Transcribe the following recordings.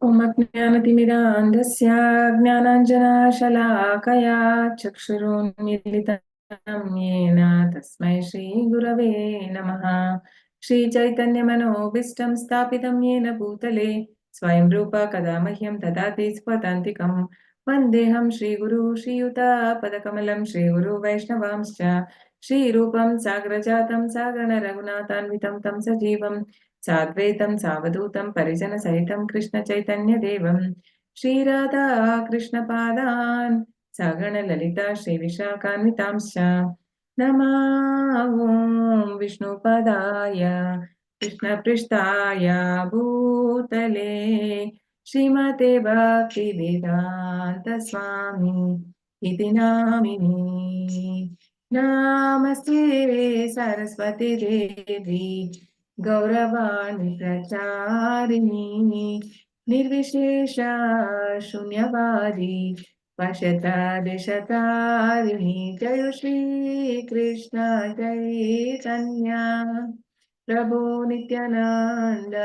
ॐ अज्ञानतिमिरान्धस्य ज्ञानाञ्जनशलाकया चक्षुरुन्मीलितं येन तस्मै श्रीगुरवे नमः। श्रीचैतन्यमनोभीष्टं स्थापितं येन भूतले स्वयं रूप कदा मह्यं ददाति स्वदान्तिकं वन्देऽहं श्रीगुरु श्रीयुतापदकमलं श्रीगुरु वैष्णवांश्च श्रीरूपं साग्रजातं सागररघुनाथान्वितं तं सजीवं साद्वैतं सावधूतं परिजनसहितं कृष्णचैतन्यदेवं श्रीराधा कृष्णपादान् सगणललिता श्रीविशाखान्वितांश्च नमो ॐ विष्णुपदाय कृष्णपृष्ठाय भूतले श्रीमते भक्तिवेदान्तस्वामी इति नामिनी। नमस्ते सरस्वती देवी गौरवाणी प्रचारिणी निर्विशेष शून्यवादी पश्यता दिशतारिणी। जय श्री कृष्ण चैतन्य प्रभु नित्यानंद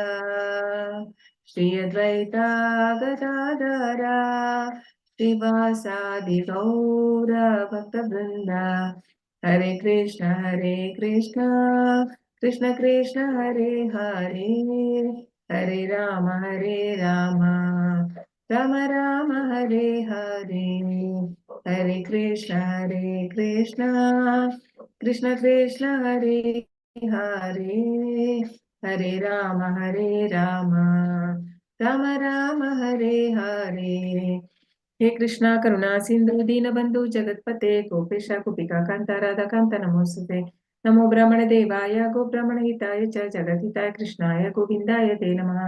श्री अद्वैता गदाधरा श्रीवासादि गौर भक्तवृंदा। हरे कृष्ण कृष्ण कृष्ण हरे हरे, हरे राम राम राम हरे हरे। हरे कृष्ण कृष्ण कृष्ण हरे हरे, हरे राम राम राम हरे हरे। हे कृष्णा करुणा सिंधु दीनबंधु जगतपते गोपेश गोपिका कांता राधा कांत नमोस्तुते। नमो ब्रह्मण देवाय गो ब्रह्मण हिताय च जगद्हिताय कृष्णाय गोविंदाय ते नमः।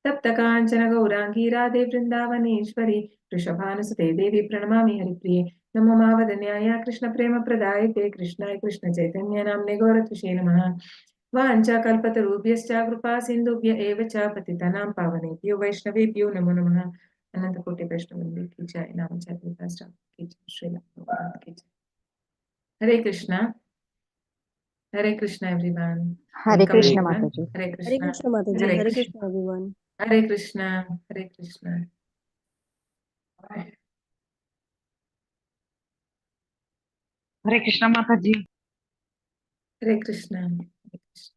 तप्त कांचन गौरांगी राधे वृंदावनेश्वरी वृषभानुसुते देवी प्रणमामि हरिप्रिये। नमो महावदन्याय कृष्ण प्रेम प्रदायते कृष्णाय कृष्ण चैतन्य नाम्ने गौरतुषे नमः। वाञ्छाकल्पतरुभ्यश्च कृपा सिन्धुभ्य एव च पतितानां पावनेभ्यो वैष्णवेभ्यो नमो नमः। अनंत कोटि वैष्णव की जय। नाम चैतन्य की जय। श्री भगवान की जय। Hare Krishna everyone. Hare welcome Krishna everyone. Mataji. Hare Hare Krishna Krishna Mataji, Hare Hare Krishna Krishna everyone. Hare Krishna हरे कृष्णा। हरे कृष्णा माता जी। हरे कृष्णा हरे Krishna.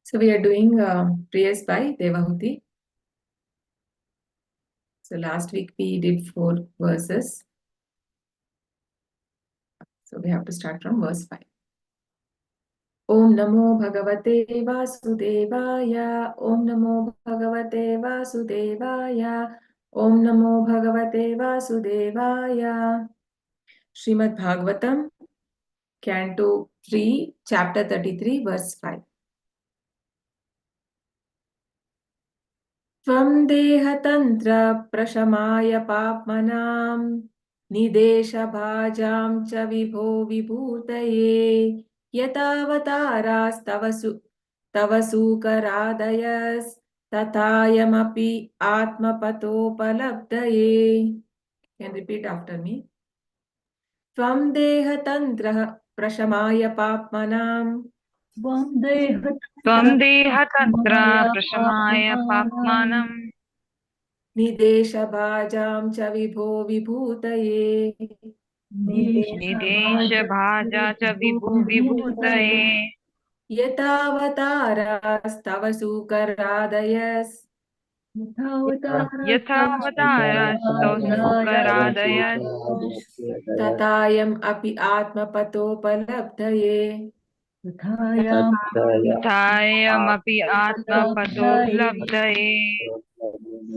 So we are doing prayers by Devahuti. So last week we did 4 verses. So we have to start from verse 5. ओम नमो भगवते वासुदेवाय। ओम नमो भगवते वासुदेवाय। ओम नमो भगवते वासुदेवाय। Srimad Bhagavatam canto 3 chapter 33 verse 5। त्वं देहतन्त्र प्रशमाय पाप्मनां निदेशभाजां च विभो विभूतये यतावतारास्तव तव सूकरादयस्तथायमपि आत्मपतोपलब्धये। Can repeat after me. त्वं देहतन्त्रः प्रशमाय पाप्मनां त्वं देहतन्त्र प्रशमाय पाप्मानं निदेशभाजां च विभो विभूतये निदेशभाजा च विभु विभूतये यतावतारास्तव यथावतारस्तौ सुकरादयस् तथायम् अपि आत्मपतोपलब्धये। तथायमपि आत्मपतोपलब्धये।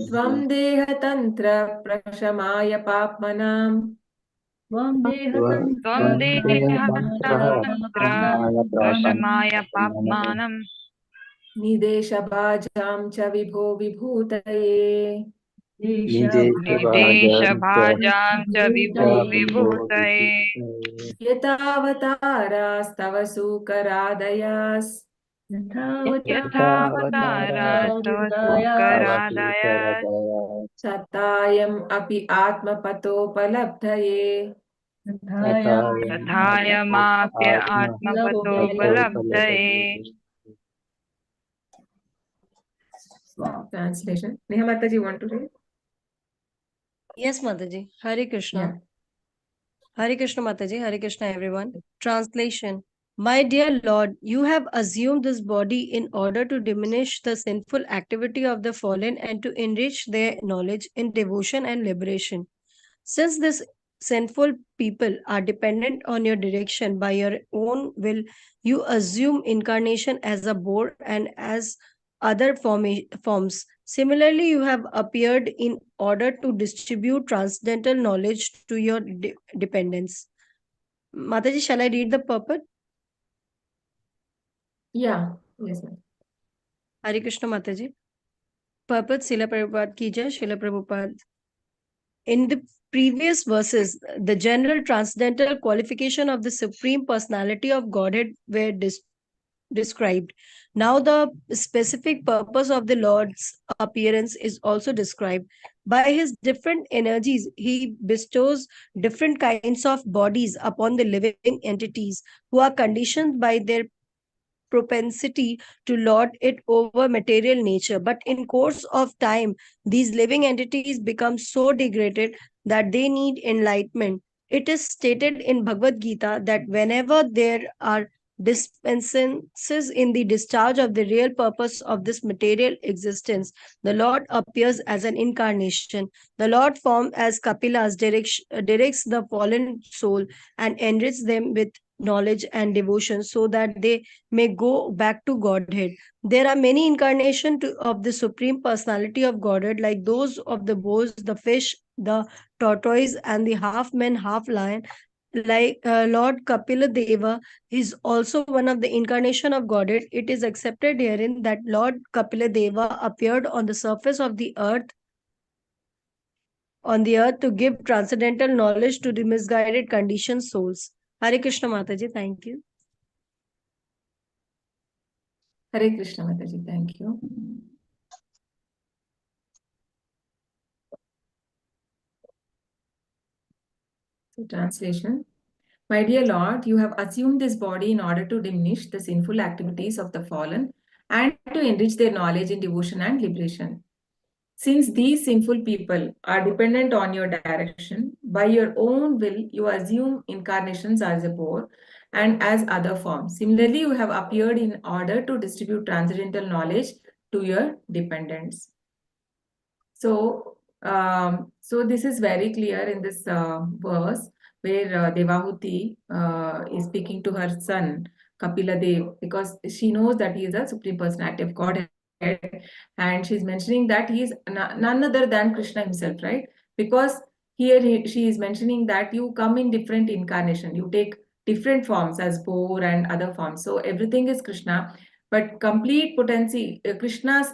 त्वं देहतन्त्र प्रशमाय पाप्मनां त्वं देहतन्त्र प्रशमाय पाप्मानं निदेशभाजां च विभो विभूतये निदेशभाजां च विभु विभूतये यतावतारास्तव सूकरादयास् यथावतारास्तव सुकरादय शतायम् अपि आत्मपतोपलब्धये तथायमाप्य आत्मपतोपलब्धये. Translation. Neha Mataji, want to read? Yes, Mataji. Hare Krishna. Yeah. Hare Krishna, Mataji. Hare Krishna, everyone. Translation. My dear Lord, you have assumed this body in order to diminish the sinful activity of the fallen and to enrich their knowledge in devotion and liberation. Since these sinful people are dependent on your direction by your own will, you assume incarnation as a boar and as other forms. Similarly, you have appeared in order to distribute transcendental knowledge to your dependents. Mataji, shall I read the purport? Yeah. Yes, ma'am. Hare Krishna, Mataji. Purport, Srila Prabhupada ki jai, Srila Prabhupada. In the previous verses, the general transcendental qualification of the Supreme Personality of Godhead were described. Now, the specific purpose of the Lord's appearance is also described. By his different energies, he bestows different kinds of bodies upon the living entities who are conditioned by their propensity to lord it over material nature. But in course of time, these living entities become so degraded that they need enlightenment. It is stated in Bhagavad Gita that whenever there are dispensances in the discharge of the real purpose of this material existence, the Lord appears as an incarnation. The Lord formed as Kapilas directs the fallen soul and enriches them with knowledge and devotion so that they may go back to Godhead. There are many incarnations of the Supreme Personality of Godhead, like those of the boars, the fish, the tortoise, and the half man, half lion. Like Lord Kapila Deva is also one of the incarnation of Godhead. It is accepted herein that Lord Kapila Deva appeared on the surface of the earth to give transcendental knowledge to the misguided conditioned souls. Hare Krishna Mataji, thank you. Hare Krishna Mataji, thank you. So, translation. My dear Lord, you have assumed this body in order to diminish the sinful activities of the fallen and to enrich their knowledge in devotion and liberation. Since these sinful people are dependent on your direction, by your own will you assume incarnations as a boar and as other forms. Similarly, you have appeared in order to distribute transcendental knowledge to your dependents. So, so this is very clear in this verse where Devahuti is speaking to her son Kapila Dev, because she knows that he is a supreme personality of Godhead, and she's mentioning that he is none other than Krishna himself, right? Because here she is mentioning that you come in different incarnation, you take different forms as boar and other forms. So everything is Krishna, but complete potency, Krishna's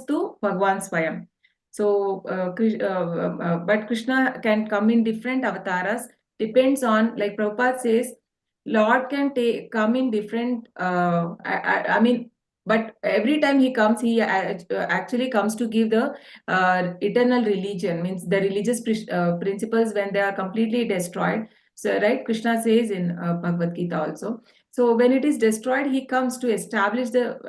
to Bhagwan Swayam. So, but Krishna can come in different avatars. Depends on, like Prabhupada says, Lord can come in different. I mean, but every time he comes, he actually comes to give the eternal religion. Means the religious principles when they are completely destroyed. So, right, Krishna says in Bhagavad Gita also. So when it is destroyed, he comes to establish the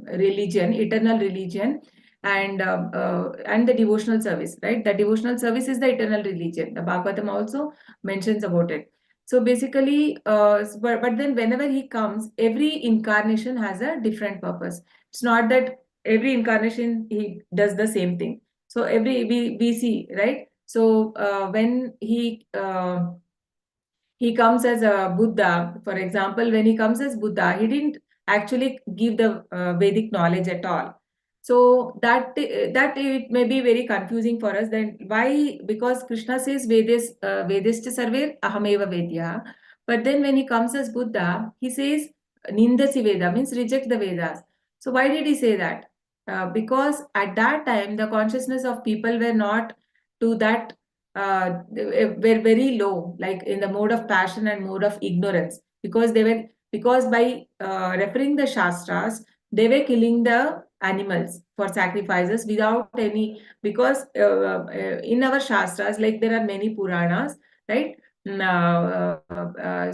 religion, eternal religion, and the devotional service, right? The devotional service is the eternal religion. The Bhagavatam also mentions about it. So basically, but then whenever he comes, every incarnation has a different purpose. It's not that every incarnation he does the same thing. So we see, right? So when he comes as a Buddha, for example, when he comes as Buddha, he didn't actually give the Vedic knowledge at all. So that it may be very confusing for us. Then why? Because Krishna says Vedascha sarve ahameva vedya, but then when he comes as Buddha, he says nindasi Veda, means reject the Vedas. So why did he say that? Because at that time the consciousness of people were not to that, were very low, like in the mode of passion and mode of ignorance, because because by referring the Shastras, they were killing the animals for sacrifices without any, because in our Shastras, like there are many Puranas, right?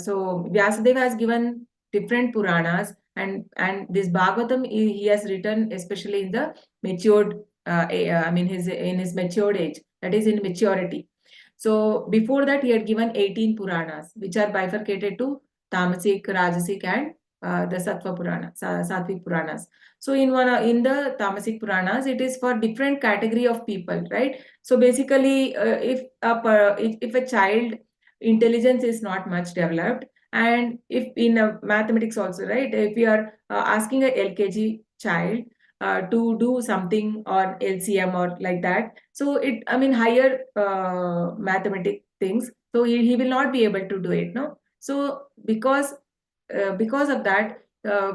So Vyasadeva has given different Puranas, and this Bhagavatam he has written especially in the matured, I mean in his matured age, that is in maturity. So before that, he had given 18 Puranas, which are bifurcated to Tamasic, Rajasic, and the Sattva Purana, Sattvic Puranas. So in the Tamasic Puranas, it is for different category of people, right? So basically, if a child intelligence is not much developed, and if in mathematics also, right? If you are asking a LKG child to do something or LCM or like that, so I mean higher mathematic things, so he will not be able to do it, no? So because of that,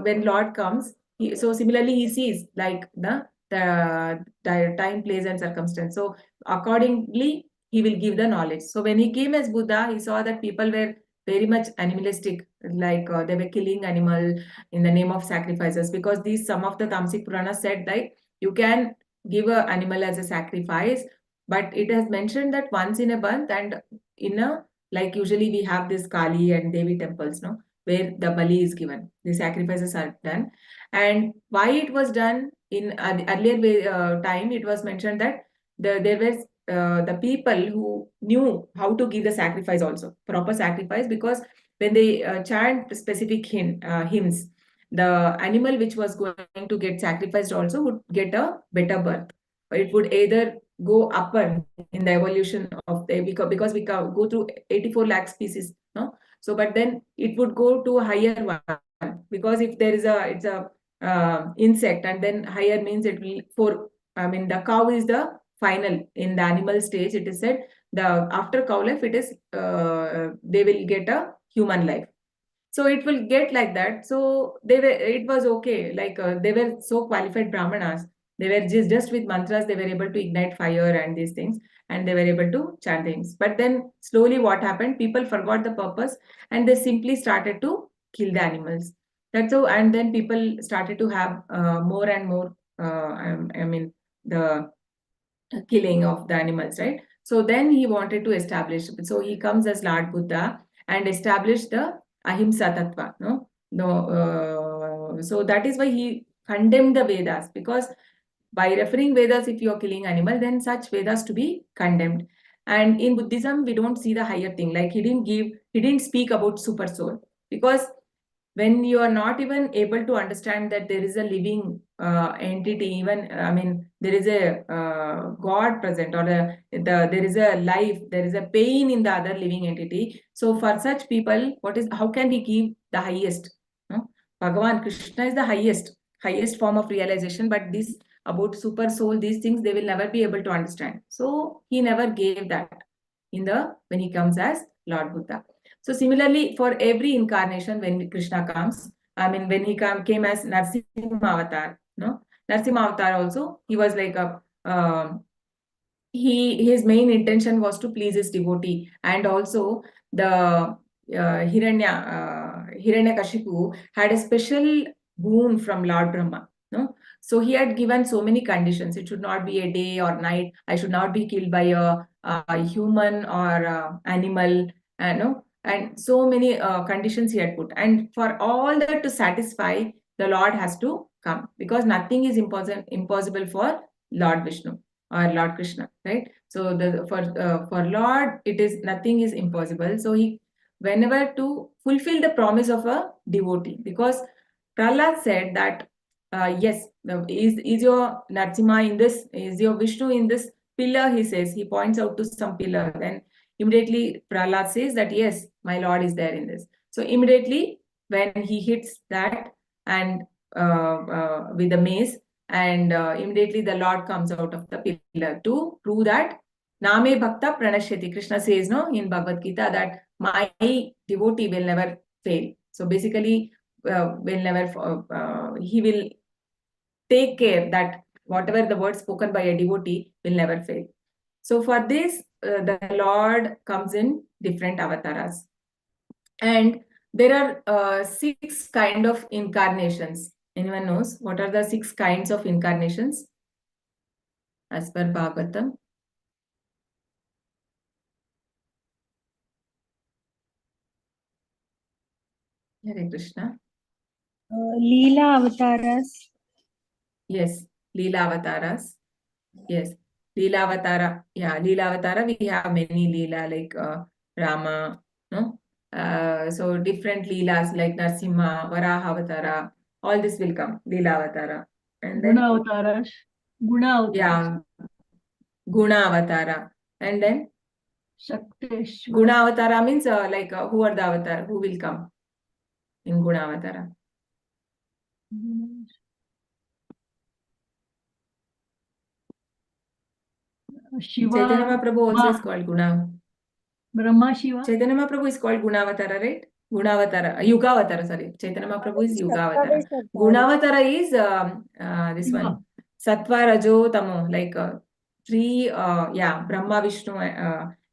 when Lord comes, so similarly he sees like the time, place, and circumstance. So accordingly, he will give the knowledge. So when he came as Buddha, he saw that people were very much animalistic, like they were killing animal in the name of sacrifices, because some of the Tamasic Puranas said like you can give an animal as a sacrifice, but it has mentioned that once in a month, and in a, like usually we have this Kali and Devi temples, no, where the bali is given, the sacrifices are done. And why it was done in earlier time, it was mentioned that there was the people who knew how to give the sacrifice also, proper sacrifice, because when they chant specific hymns, the animal which was going to get sacrificed also would get a better birth. It would either go upper in the evolution of the, because we go through 84 lakh species, no? So but then it would go to a higher one, because if there is it's a insect, and then higher means it will, for I mean the cow is the final in the animal stage, it is said. The after cow life, it is they will get a human life. So it will get like that. So it was okay, like they were so qualified brahmanas, they were just with mantras, they were able to ignite fire and these things, and they were able to chant things. But then slowly what happened, people forgot the purpose, and they simply started to kill the animals. That's so. And then people started to have more and more I mean the killing of the animals, right? So then he wanted to establish, so he comes as Lord Buddha and establish the ahimsa tattva, so that is why he condemned the Vedas, because by referring Vedas, if you are killing animal, then such Vedas to be condemned. And in Buddhism, we don't see the higher thing, like he didn't speak about super soul, because when you are not even able to understand that there is a living entity, even I mean there is a God present, or there is a life, there is a pain in the other living entity. So for such people, how can we give the highest, no? Bhagavan Krishna is the highest form of realization, but this about super soul, these things they will never be able to understand. So he never gave that when he comes as Lord Buddha. So similarly, for every incarnation, when Krishna comes, I mean, when he came as Narsimha Avatar, no? Narsimha Avatar also, he was like his main intention was to please his devotee, and also the Hiranyakashipu had a special boon from Lord Brahma, no? So he had given so many conditions. It should not be a day or night. I should not be killed by a human or animal, no? And so many conditions he had put. And for all that to satisfy, the Lord has to come, because nothing is impossible for Lord Vishnu or Lord Krishna, right? So for Lord, it is nothing is impossible. So he, whenever to fulfill the promise of a devotee, because Prahlad said that yes, is your Narsimha in this, is your Vishnu in this pillar? He says, he points out to some pillar. Then immediately Prahlad says that yes, my Lord is there in this. So immediately when he hits that and with the mace, and immediately the Lord comes out of the pillar to prove that Name Bhakta Pranashyati. Krishna says, no, in Bhagavad Gita, that my devotee will never fail. So basically, he will take care that whatever the word spoken by a devotee will never fail. So for this, the Lord comes in different avatars. And There are 6 kind of incarnations. Anyone knows what are the 6 kinds of incarnations as per Bhagavatam? Hare Krishna. Leela avatars. Yes, Leela avatars. Yes, Leela avatara. Yeah, Leela avatara. We have many Leela like Rama. No, so different Leelas like Narsimha, Varaha avatara. All this will come Leela avatara, and then Guna avataras. yeah, Guna avatara, and then Shakteshwar. Guna avatara means like who are the avatar? Who will come in Guna avatara? Shiva. Chaitanya Mahaprabhu also is called Guna. Brahma Shiva. Chaitanya Mahaprabhu is called Gunavatara, right? Gunavatara, Yugavatara, sorry. Chaitanya Mahaprabhu is Yugavatara. Gunavatara is this Shiva. one. Sattva, Rajo, Tamo, like 3, Brahma, Vishnu,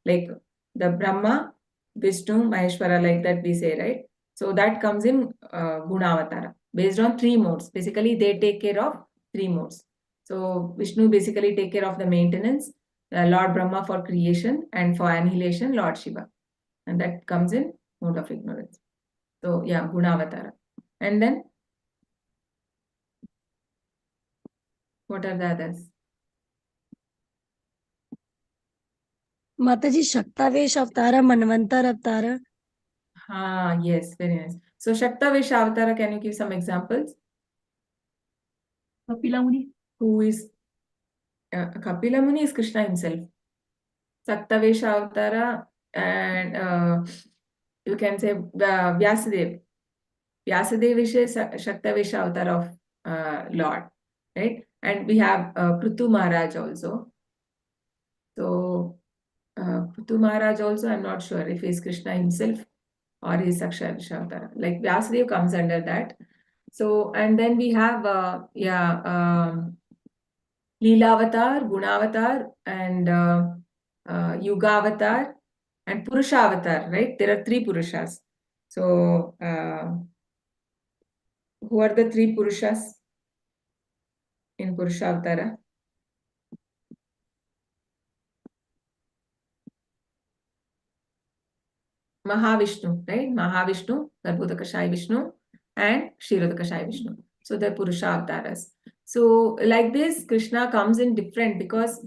like the Brahma, Vishnu, Maheshwara, like that we say, right? So that comes in Gunavatara, based on 3 modes. Basically, they take care of 3 modes. So Vishnu basically take care of the maintenance, Lord Brahma for creation, and for annihilation, Lord Shiva. And that comes in mode of ignorance. So yeah, Gunavatara. And then what are the others? Mataji, Shaktavesh Avatara, Manvantar Avatara. Yes, very nice. So Shaktavesha Avatara, can you give some examples? Kapila Muni. Who is Kapila Muni is Krishna himself. Shaktavesha Avatara, and you can say Vyasadev. Vyasadev is Shaktavesha Avatar of Lord, right? And we have Prithu Maharaj also. So Prithu Maharaj also, I'm not sure if he's Krishna himself or he's Shaktavesha Avatar. Like Vyasadeva comes under that. So, and then we have Leela Avatar, Guna Avatar, and Yuga Avatar, and Purusha Avatar, right? There are 3 Purushas. So, who are the 3 Purushas in Purusha Avatara? Mahavishnu, right? Mahavishnu, Garbhodakashaya Vishnu, and Kshirodakashaya Vishnu. So they're Purusha avatars. So like this, Krishna comes in different because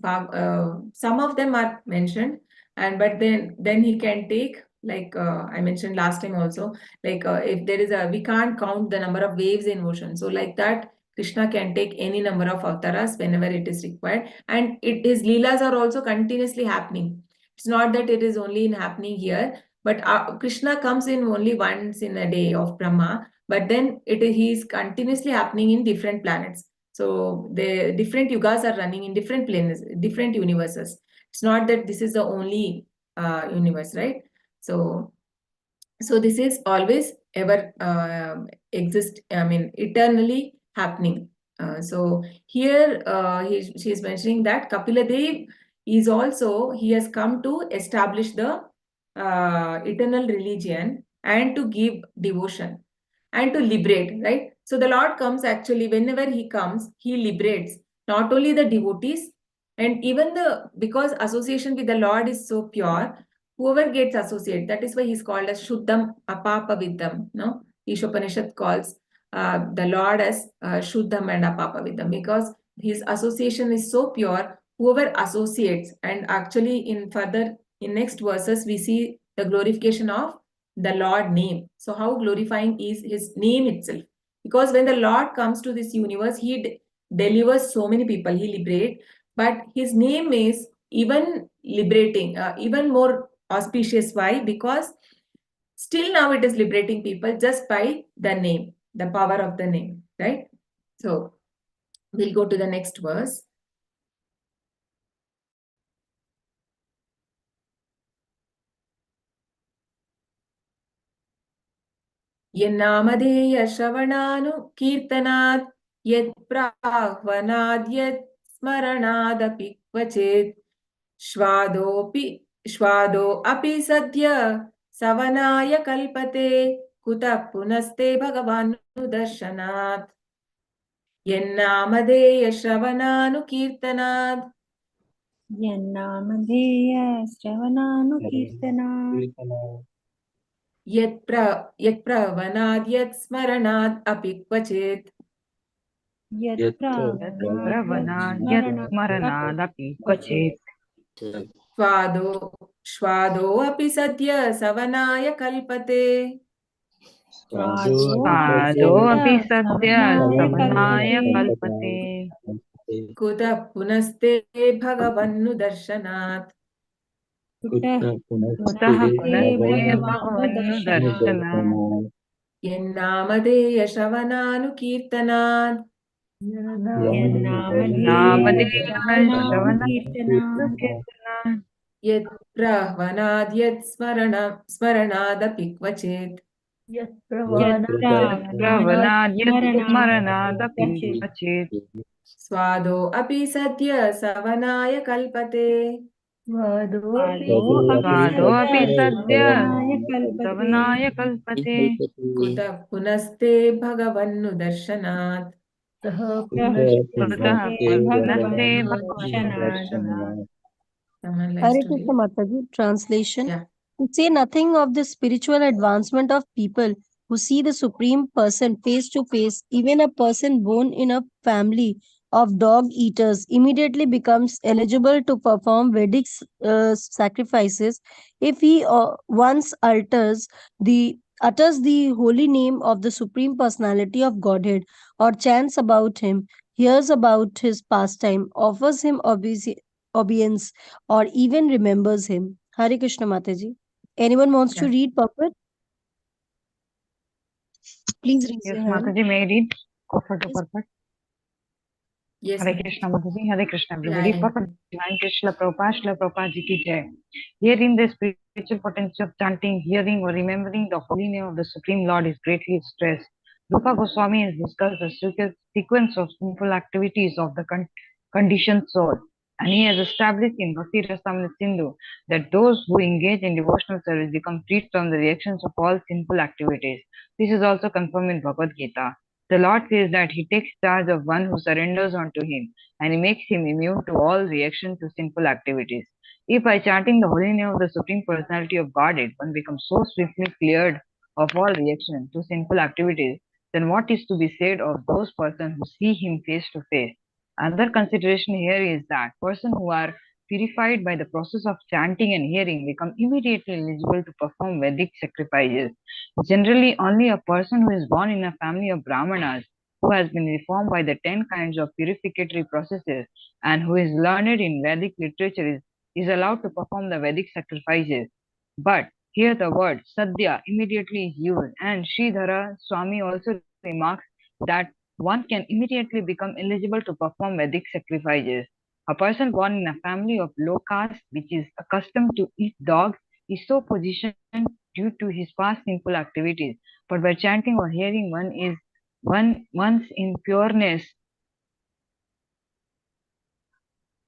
some of them are mentioned, and but then he can take, like I mentioned last time also, like if there is we can't count the number of waves in ocean. So like that, Krishna can take any number of avatars whenever it is required, and his leelas are also continuously happening. It's not that it is only in happening here, but Krishna comes in only once in a day of Brahma, but then he is continuously happening in different planets. So the different yugas are running in different planes, different universes. It's not that this is the only universe, right? So this is always ever exist. I mean, eternally happening. So here she is mentioning that Kapila Dev is also, he has come to establish the eternal religion and to give devotion and to liberate, right? So the Lord comes actually, whenever he comes, he liberates not only the devotees, and even because association with the Lord is so pure, whoever gets associated, that is why he's called as Shuddham Apapaviddham. No, Ishopanishad calls the Lord as Shuddham and Apapaviddham, because his association is so pure. Whoever associates, and actually in next verses we see the glorification of the Lord name. So how glorifying is his name itself? Because when the Lord comes to this universe, he delivers so many people, he liberates, but his name is even liberating, even more auspicious. Why? Because still now it is liberating people just by the name, the power of the name, right? So we'll go to the next verse. यन्नामधेय श्रवणानु कीर्तनात् यत्प्राह्वनाद् यत् स्मरणादपि क्वचित् श्वादो अपि सद्य सवनाय कल्पते कुतः पुनस्ते भगवानुदर्शनात् यन्नामधेय श्रवणानुकीर्तनात् यन्नामधेय श्रवणानुकीर्तनात् यत्प्रवनाद् यत्स्मरणात् अपि क्वचित् प्रवनाद्यत्स्मरणादपि क्वचित् स्वादोऽपि सद्य सवनाय कल्पते पादोऽपि सद्य सवनाय कल्पते कल्पते कुतः पुनस्ते भगवन्नुदर्शनात् कुतः कुतः पुनस्ते पुनस्ते भगवन्नुदर्शनात् भगवन्नुदर्शनात् यन्नामधेय श्रवणानुकीर्तनात् यन्नामधेय श्रवणानुकीर्तनात् श्रवणानुकीर्तनात् यत्प्रह्वनाद् स्मरणादपि क्वचित् प्रवनाद्यत्स्मरणादपि क्वचित् क्वचित् स्वादोऽपि सद्य सवनाय कल्पते स्वादोऽपि सद्य सवनाय कल्पते सवनाय कल्पते कुतः पुनस्ते भगवन्नुदर्शनात् कुतः पुनस्ते भगवन्नुदर्शनात् भगवन्नुदर्शनात् Someone likes Hare to Krishna read? Mataji, translation. Yeah. To say nothing of the spiritual advancement of people who see the Supreme Person face to face, even a person born in a family of dog eaters immediately becomes eligible to perform Vedic sacrifices if he once utters the holy name of the Supreme Personality of Godhead, or chants about him, hears about his pastime, offers him obeisance, or even remembers him. Hare Krishna Mataji. Anyone wants to Yeah. read Purport? Please raise Yes, your hand. Mataji, may I read? Offer to Yes. purport. Yes, Hare ma'am. Krishna Mataji, Hare Krishna Yeah, everybody. yeah. Purport divine Krishna Prabhupada Ji ki Jai. Herein the spiritual potential of chanting, hearing or remembering the holy name of the Supreme Lord is greatly stressed. Rupa Goswami has discussed the sequence of sinful activities of the conditioned soul. And he has established in Bhakti Rasamrita Sindhu that those who engage in devotional service become freed from the reactions of all sinful activities. This is also confirmed in Bhagavad Gita. The Lord says that he takes charge of one who surrenders unto him, and he makes him immune to all reaction to sinful activities. If by chanting the holy name of the Supreme Personality of Godhead, one becomes so swiftly cleared of all reaction to sinful activities, then what is to be said of those persons who see him face to face? Another consideration here is that persons who are purified by the process of chanting and hearing become immediately eligible to perform Vedic sacrifices. Generally, only a person who is born in a family of Brahmanas, who has been reformed by the 10 kinds of purificatory processes, and who is learned in Vedic literature is allowed to perform the Vedic sacrifices. But here the word Sadhya immediately is used, and Sridhara Swami also remarks that one can immediately become eligible to perform Vedic sacrifices. A person born in a family of low caste, which is accustomed to eat dogs, is so positioned due to his past sinful activities. But by chanting or hearing one's in pureness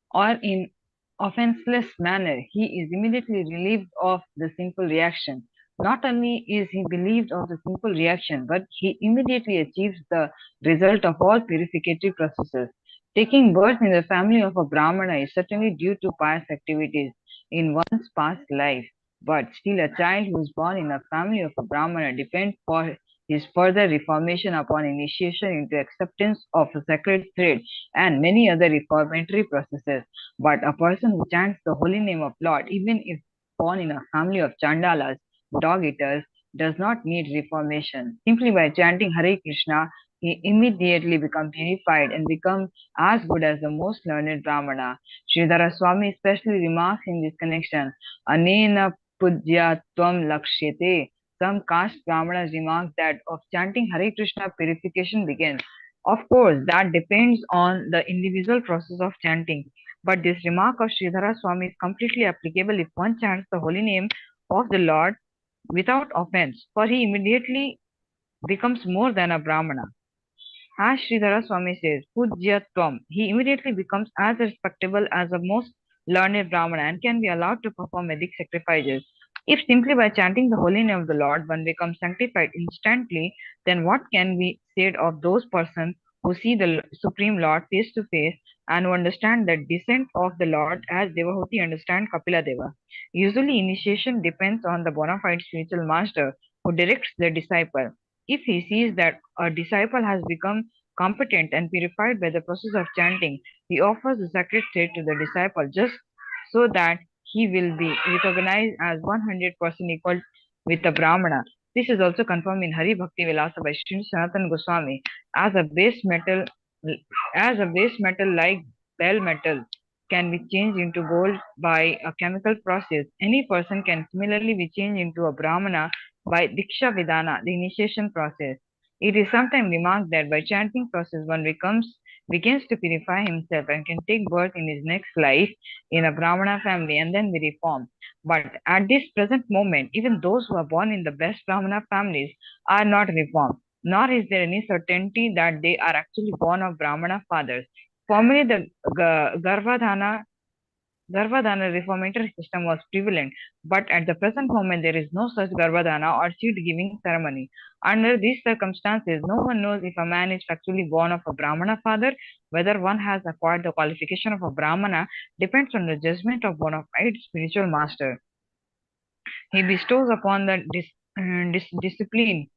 or in offenseless manner, he is immediately relieved of the sinful reaction. Not only is he relieved of the sinful reaction, but he immediately achieves the result of all purificatory processes. Taking birth in the family of a Brahmana is certainly due to pious activities in one's past life, but still a child who is born in a family of a Brahmana depends for his further reformation upon initiation into acceptance of a sacred thread and many other reformatory processes. But a person who chants the holy name of Lord, even if born in a family of Chandalas, dog eaters, does not need reformation. Simply by chanting Hare Krishna, he immediately becomes purified and becomes as good as the most learned Brahmana. Sridhara Swami especially remarks in this connection, Anena Pujya Tvam Lakshyate. Some caste Brahmanas remark that of chanting Hare Krishna purification begins. Of course, that depends on the individual process of chanting. But this remark of Sridhara Swami is completely applicable if one chants the holy name of the Lord without offense, for he immediately becomes more than a Brahmana. As Sridhara Swami says, Pujyatvam, he immediately becomes as respectable as the most learned Brahmana and can be allowed to perform Vedic sacrifices. If simply by chanting the holy name of the Lord one becomes sanctified instantly, then what can be said of those persons who see the Supreme Lord face to face and who understand the descent of the Lord as Devahuti understand Kapila Deva? Usually, initiation depends on the bona fide spiritual master who directs the disciple. If he sees that a disciple has become competent and purified by the process of chanting, he offers the sacred state to the disciple just so that he will be recognized as 100% equal with a Brahmana. This is also confirmed in Hari Bhakti Vilasa by Sri Sanatan Goswami as a base metal like bell metal can be changed into gold by a chemical process. Any person can similarly be changed into a Brahmana by Diksha Vidana, the initiation process. It is sometimes remarked that by chanting process one begins to purify himself and can take birth in his next life in a Brahmana family and then be reformed. But at this present moment, even those who are born in the best Brahmana families are not reformed, nor is there any certainty that they are actually born of Brahmana fathers. Formerly, the Garbhadana reformatory system was prevalent, but at the present moment there is no such Garbhadana or seed giving ceremony. Under these circumstances, no one knows if a man is actually born of a Brahmana father. Whether one has acquired the qualification of a Brahmana depends on the judgment of bona fide spiritual master. He bestows upon the discipline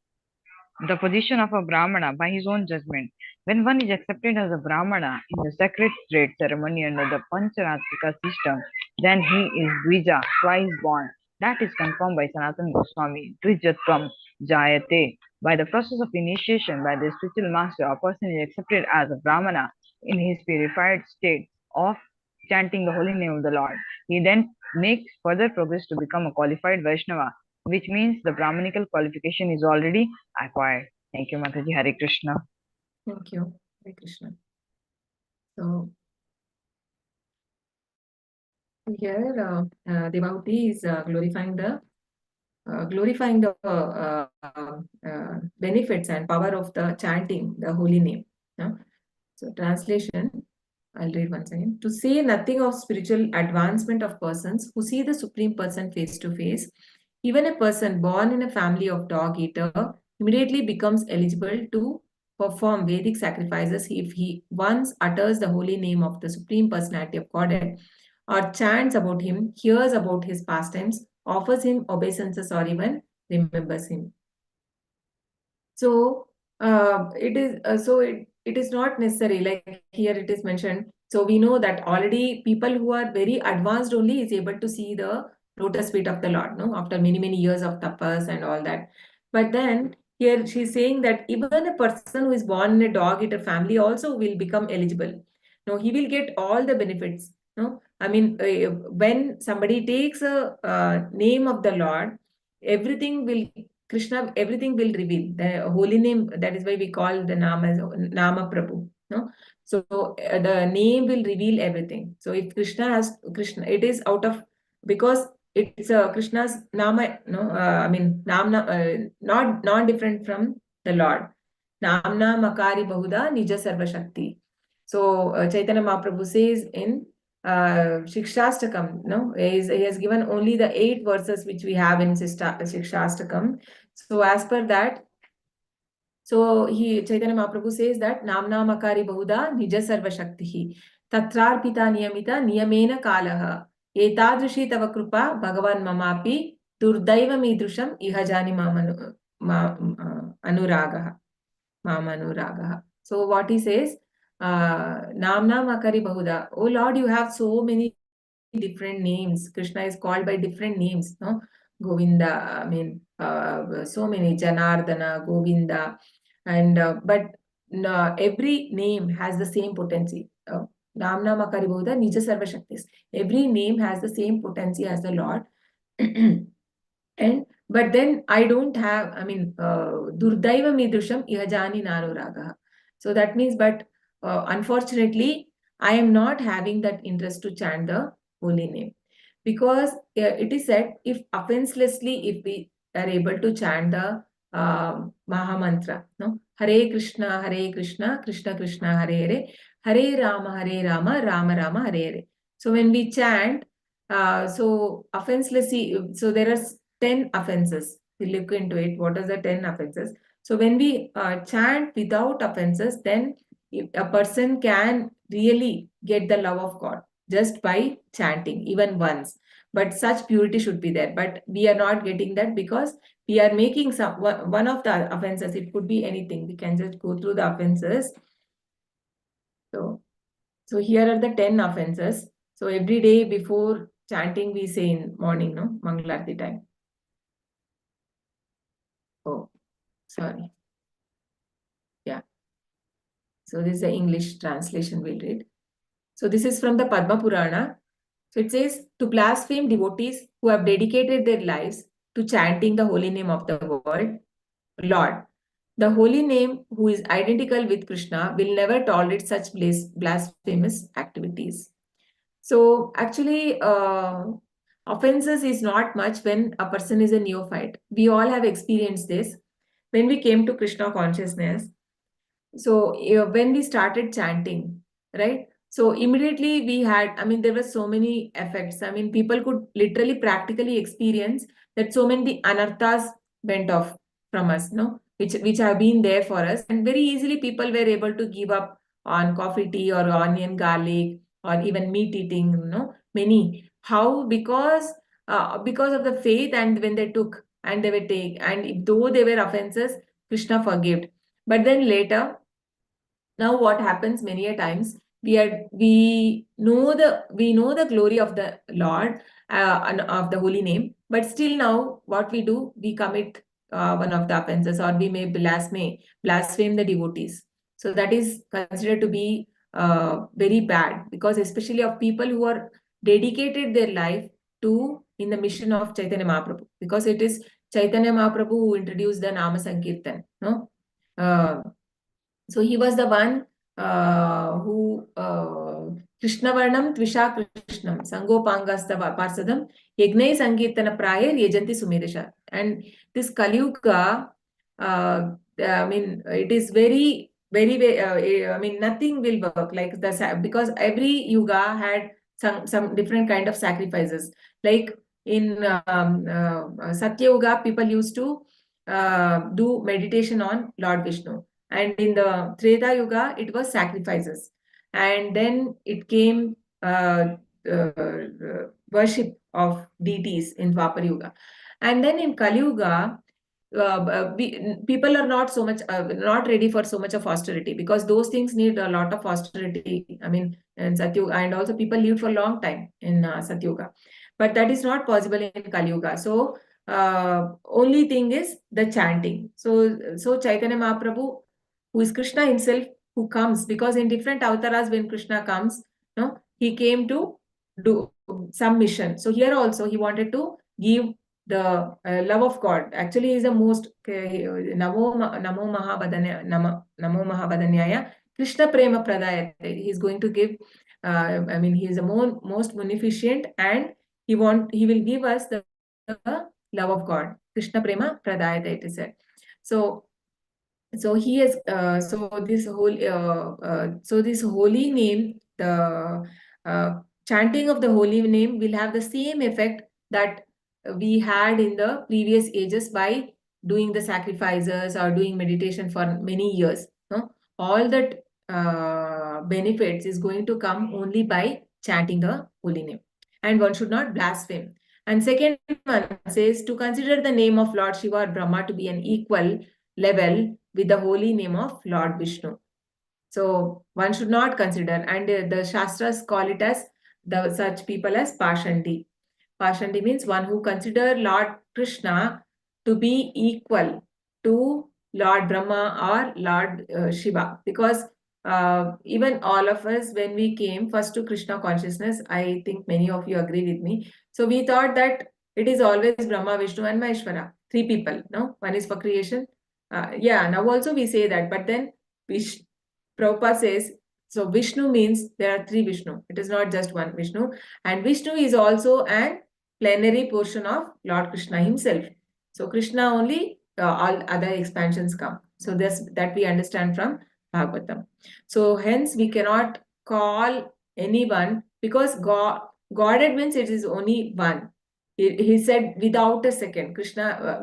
the position of a Brahmana by his own judgment. When one is accepted as a Brahmana in the sacred trade ceremony under the Pancharatrika system, then he is Dvija, twice born. That is confirmed by Sanatana Goswami, Dvijatvam Jayate. By the process of initiation by the spiritual master, a person is accepted as a Brahmana in his purified state of chanting the holy name of the Lord. He then makes further progress to become a qualified Vaishnava, which means the Brahmanical qualification is already acquired. Thank you, Mataji. Hare Krishna. Thank you, Hare Krishna. So here, Devahuti is glorifying the benefits and power of the chanting the holy name. So translation, I'll read once again. To say nothing of spiritual advancement of persons who see the Supreme Person face to face, even a person born in a family of dog eater immediately becomes eligible to perform Vedic sacrifices if he once utters the holy name of the Supreme Personality of Godhead, or chants about him, hears about his pastimes, offers him obeisances, or even remembers him. So it is not necessary, like here it is mentioned. So we know that already people who are very advanced only is able to see the lotus feet of the Lord, no, after many years of tapas and all that. But then here she's saying that even a person who is born in a dog eater family also will become eligible. No, he will get all the benefits. No, I mean, when somebody takes a name of the Lord, everything will Krishna, everything will reveal the holy name. That is why we call the Nama as Nama Prabhu. No, so the name will reveal everything. So if Krishna has Krishna, it is out of because it's Krishna's Nama. No, I mean Namna, not different from the Lord. Namna Makari Bahuda Nija Sarva Shakti. So Chaitanya Mahaprabhu says in Shikshastakam, no, he has given only the 8 verses which we have in Shikshastakam. So as per that, so Chaitanya Mahaprabhu says that Namna Makari Bahuda Nija Sarva Shaktihi Tatrarpita Niyamita Niyamena Kalaha Etadrishi Tava Krupa Bhagavan Mamapi Durdaiva Midrusham Ihajani Anuragaha Mamanuragaha. So what he says, Namna Makari Bahuda. Oh Lord, you have so many different names. Krishna is called by different names, no? Govinda, I mean, so many, Janardana, Govinda, and but every name has the same potency. Namna Makari Bahuda Nija Sarva Shaktis. Every name has the same potency as the Lord. And but then I don't have, I mean, Durdaiva Midrusham Ihajani Naruragaha. So that means, but unfortunately, I am not having that interest to chant the holy name. Because it is said, if offenselessly, if we are able to chant the Maha Mantra, no? Hare Krishna, Krishna Krishna, Hare Hare Rama, Rama Rama, Hare Hare. So when we chant, so offenselessly, so there are 10 offenses. We look into it. What are the 10 offenses? So when we chant without offenses, then a person can really get the love of God just by chanting even once. But such purity should be there. But we are not getting that because we are making one of the offenses. It could be anything. We can just go through the offenses. So here are the 10 offenses. So every day before chanting, we say in morning, no, Mangalarti time. Oh, sorry. Yeah. So this is the English translation we'll read. So this is from the Padma Purana. So it says, to blaspheme devotees who have dedicated their lives to chanting the holy name of the Lord. The holy name, who is identical with Krishna, will never tolerate such blasphemous activities. So actually, offenses is not much when a person is a neophyte. We all have experienced this. When we came to Krishna consciousness, so when we started chanting, right? So immediately we had, I mean, there were so many effects. I mean, people could literally practically experience that so many anarthas went off from us, no? Which have been there for us. And very easily people were able to give up on coffee, tea, or onion, garlic, or even meat eating, many. How? Because of the faith, and when they took and they were take, and though they were offenses, Krishna forgave. But then later, now what happens many a times, we know the glory of the Lord and of the holy name, but still now what we do, we commit one of the offenses, or we may blaspheme the devotees. So that is considered to be very bad, because especially of people who are dedicated their life to in the mission of Chaitanya Mahaprabhu, because it is Chaitanya Mahaprabhu who introduced the Nama Sankirtan, no? So he was the one who Krishna Varnam Tvisha Krishnam Sangopangastava Parsadam Yagnai Sankirtana Prayar Yejanti Sumedesha. And this Kali Yuga, I mean, it is very, I mean, nothing will work like the, because every yuga had some different kind of sacrifices. Like in Satya Yuga, people used to do meditation on Lord Vishnu. And in the Treta Yuga, it was sacrifices. And then it came worship of deities in Dwapar Yuga. And then in Kali Yuga, people are not so much not ready for so much of austerity, because those things need a lot of austerity. I mean, in Satyuga, and also people lived for a long time in Satyuga, but that is not possible in Kali Yuga. So only thing is the chanting. So Chaitanya Mahaprabhu, who is Krishna himself, who comes, because in different avatars when Krishna comes, no, he came to do some mission. So here also he wanted to give the love of God. Actually is the most Namo Mahabadanyaya Krishna Prema Pradayate. He is going to give, I mean, he is the most munificent, and he will give us the love of God. Krishna Prema Pradayate, it is said. So he is so this holy name, the chanting of the holy name will have the same effect that we had in the previous ages by doing the sacrifices or doing meditation for many years. No? All that benefits is going to come only by chanting the holy name. And one should not blaspheme. And second one says to consider the name of Lord Shiva or Brahma to be an equal level with the holy name of Lord Vishnu. So one should not consider, and the Shastras call it as such people as Pashandi. Pashandi means one who consider Lord Krishna to be equal to Lord Brahma or Lord Shiva, because even all of us, when we came first to Krishna consciousness, I think many of you agree with me. So we thought that it is always Brahma, Vishnu and Maheshwara, three people. No, one is for creation. Yeah, now also we say that, but then Prabhupada says, so Vishnu means there are three Vishnu. It is not just one Vishnu. And Vishnu is also an plenary portion of Lord Krishna himself. So Krishna only, all other expansions come. So that we understand from Bhagavatam. So hence we cannot call anyone, because Godhead means it is only one. He said without a second. Krishna,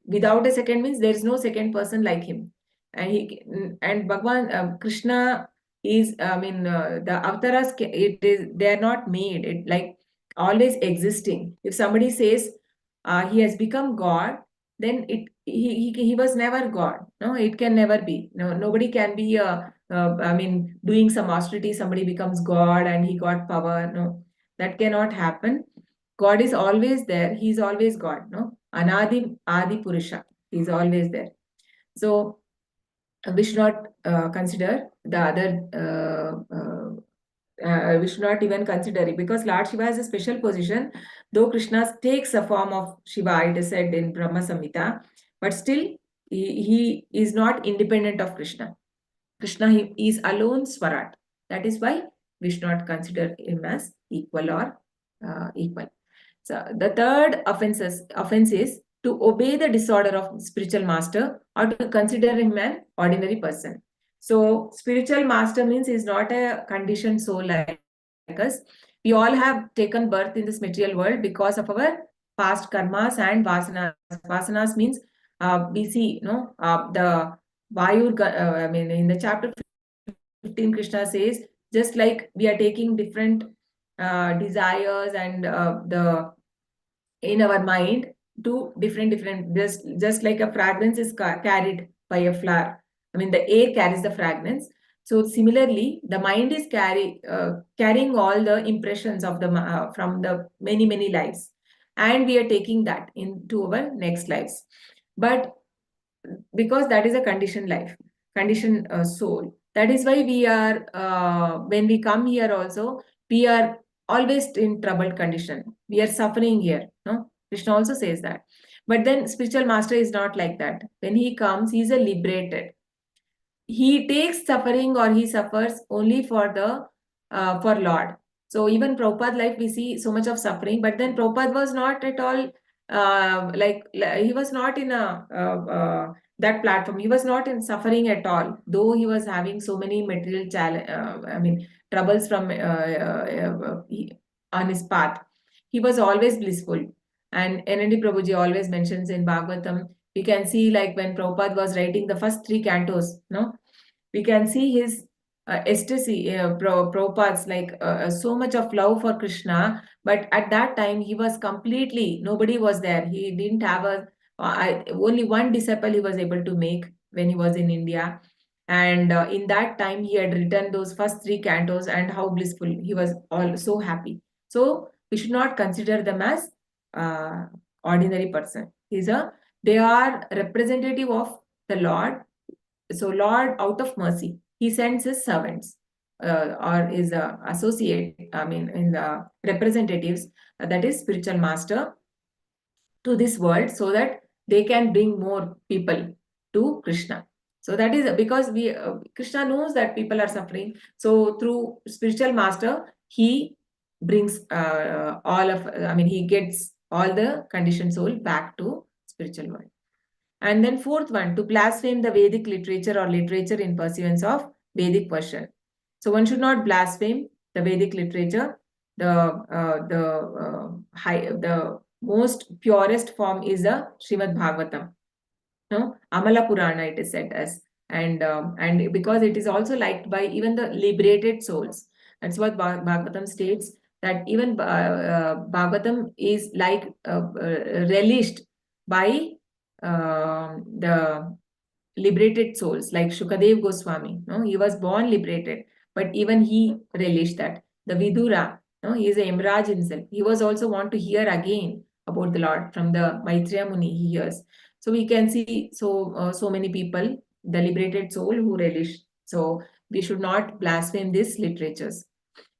without a second means there is no second person like him. And Bhagwan, Krishna is, the avatars, they are not made. It like always existing. If somebody says he has become God, then he was never God. No, it can never be. No, nobody can be doing some austerity, somebody becomes God and he got power. No, that cannot happen. God is always there. He is always God. No, Anadi Adi Purusha. He is always there. So we should not consider the other. We should not even consider it, because Lord Shiva has a special position. Though Krishna takes a form of Shiva, it is said in Brahma Samhita, but still he is not independent of Krishna. Krishna he is alone Swarat. That is why we should not consider him as equal or equal. So the third offense is to obey the disorder of spiritual master or to consider him an ordinary person. So spiritual master means he is not a conditioned soul like us. We all have taken birth in this material world because of our past karmas and vasanas. Vasanas means we see, the Vayu, in the chapter 15, Krishna says, just like we are taking different desires and the in our mind to different just like a fragrance is carried by a flower. The air carries the fragrance. So similarly, the mind is carrying all the impressions of the from the many lives, and we are taking that into our next lives. But because that is a conditioned life, conditioned soul, that is why we are when we come here also, we are always in troubled condition. We are suffering here. No, Krishna also says that. But then spiritual master is not like that. When he comes, he is a liberated. He takes suffering or he suffers only for the for Lord. So even Prabhupada life, we see so much of suffering, but then Prabhupada was not at all like he was not in a that platform. He was not in suffering at all, though he was having so many material troubles from on his path. He was always blissful. And NND Prabhuji always mentions in Bhagavatam, you can see like when Prabhupada was writing the first 3 cantos, no, we can see his ecstasy, Prabhupada's like so much of love for Krishna. But at that time, he was completely, nobody was there. He didn't have only one disciple he was able to make when he was in India. And in that time, he had written those first 3 cantos, and how blissful he was, all so happy. So we should not consider them as ordinary person. They are representative of the Lord. So Lord, out of mercy, he sends his servants or his associate, in the representatives, that is spiritual master, to this world, so that they can bring more people to Krishna. So that is because Krishna knows that people are suffering. So through spiritual master, he brings he gets all the conditioned soul back to spiritual world. And then fourth one, to blaspheme the Vedic literature or literature in pursuance of Vedic version. So one should not blaspheme the Vedic literature. The most purest form is the Srimad Bhagavatam. No, Amala Purana it is said as, and because it is also liked by even the liberated souls. That's what Bhagavatam states, that even Bhagavatam is relished by the liberated souls, like Shukadev Goswami. No, he was born liberated, but even he relished that. The Vidura, no, he is a Yamraj himself. He was also want to hear again about the Lord from the Maitreya Muni. He hears. So we can see so many people, the liberated soul who relish. So we should not blaspheme these literatures,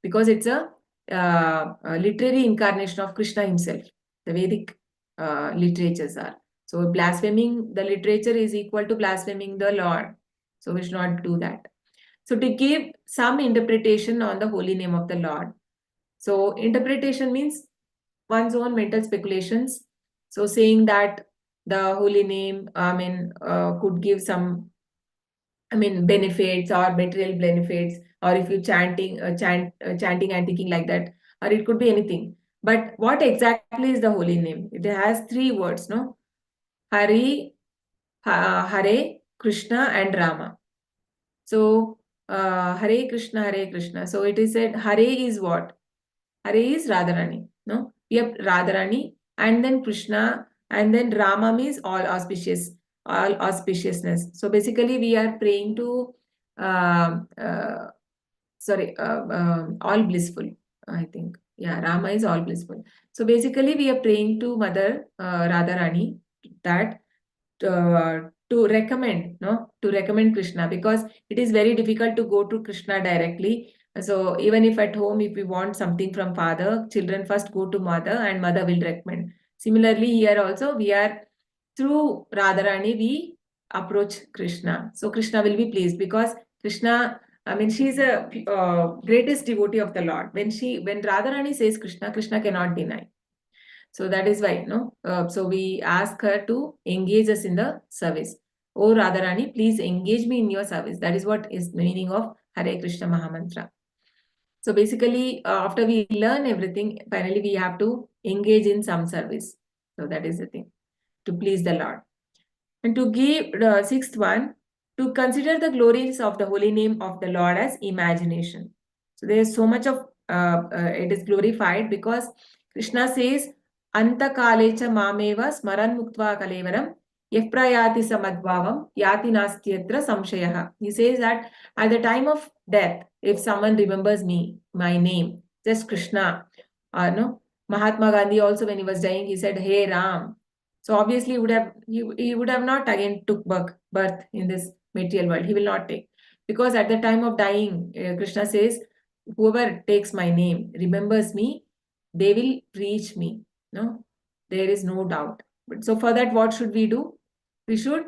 because it's a literary incarnation of Krishna himself. The Vedic literatures are. So blaspheming the literature is equal to blaspheming the Lord. So we should not do that. So to give some interpretation on the holy name of the Lord. So interpretation means one's own mental speculations. So saying that the holy name, could give some, benefits or material benefits, or if you chanting and thinking like that, or it could be anything. But what exactly is the holy name? It has 3 words, no? Hare, Krishna, and Rama. So, Hare Krishna. So it is said, Hare is what? Hare is Radharani. No? We have Radharani, and then Krishna, and then Rama means all auspiciousness. So basically, we are praying to, all blissful, I think. Yeah, Rama is all blissful. So basically, we are praying to Mother Radharani that to recommend Krishna, because it is very difficult to go to Krishna directly. So even if at home, if we want something from father, children first go to mother and mother will recommend. Similarly, here also we are through Radharani, we approach Krishna. So Krishna will be pleased, because Krishna, I mean, she's a greatest devotee of the Lord. When Radharani says Krishna, Krishna cannot deny. So that is why, so we ask her to engage us in the service. Oh Radharani, please engage me in your service. That is what is the meaning of Hare Krishna Mahamantra. So basically, after we learn everything, finally we have to engage in some service. So that is the thing, to please the Lord. And to give the 6th one, to consider the glories of the holy name of the Lord as imagination. So there is so much of it is glorified, because Krishna says, Anta kalecha mameva smaran muktva kalevaram yafprayati samadbhavam yati nastyatra samshayaha. He says that at the time of death, if someone remembers me, my name, just Krishna, no, Mahatma Gandhi also, when he was dying, he said, Hey Ram. So obviously he would have not again took birth in this material world. He will not take, because at the time of dying, Krishna says, whoever takes my name, remembers me, they will reach me. No, there is no doubt. But so for that, what should we do? We should.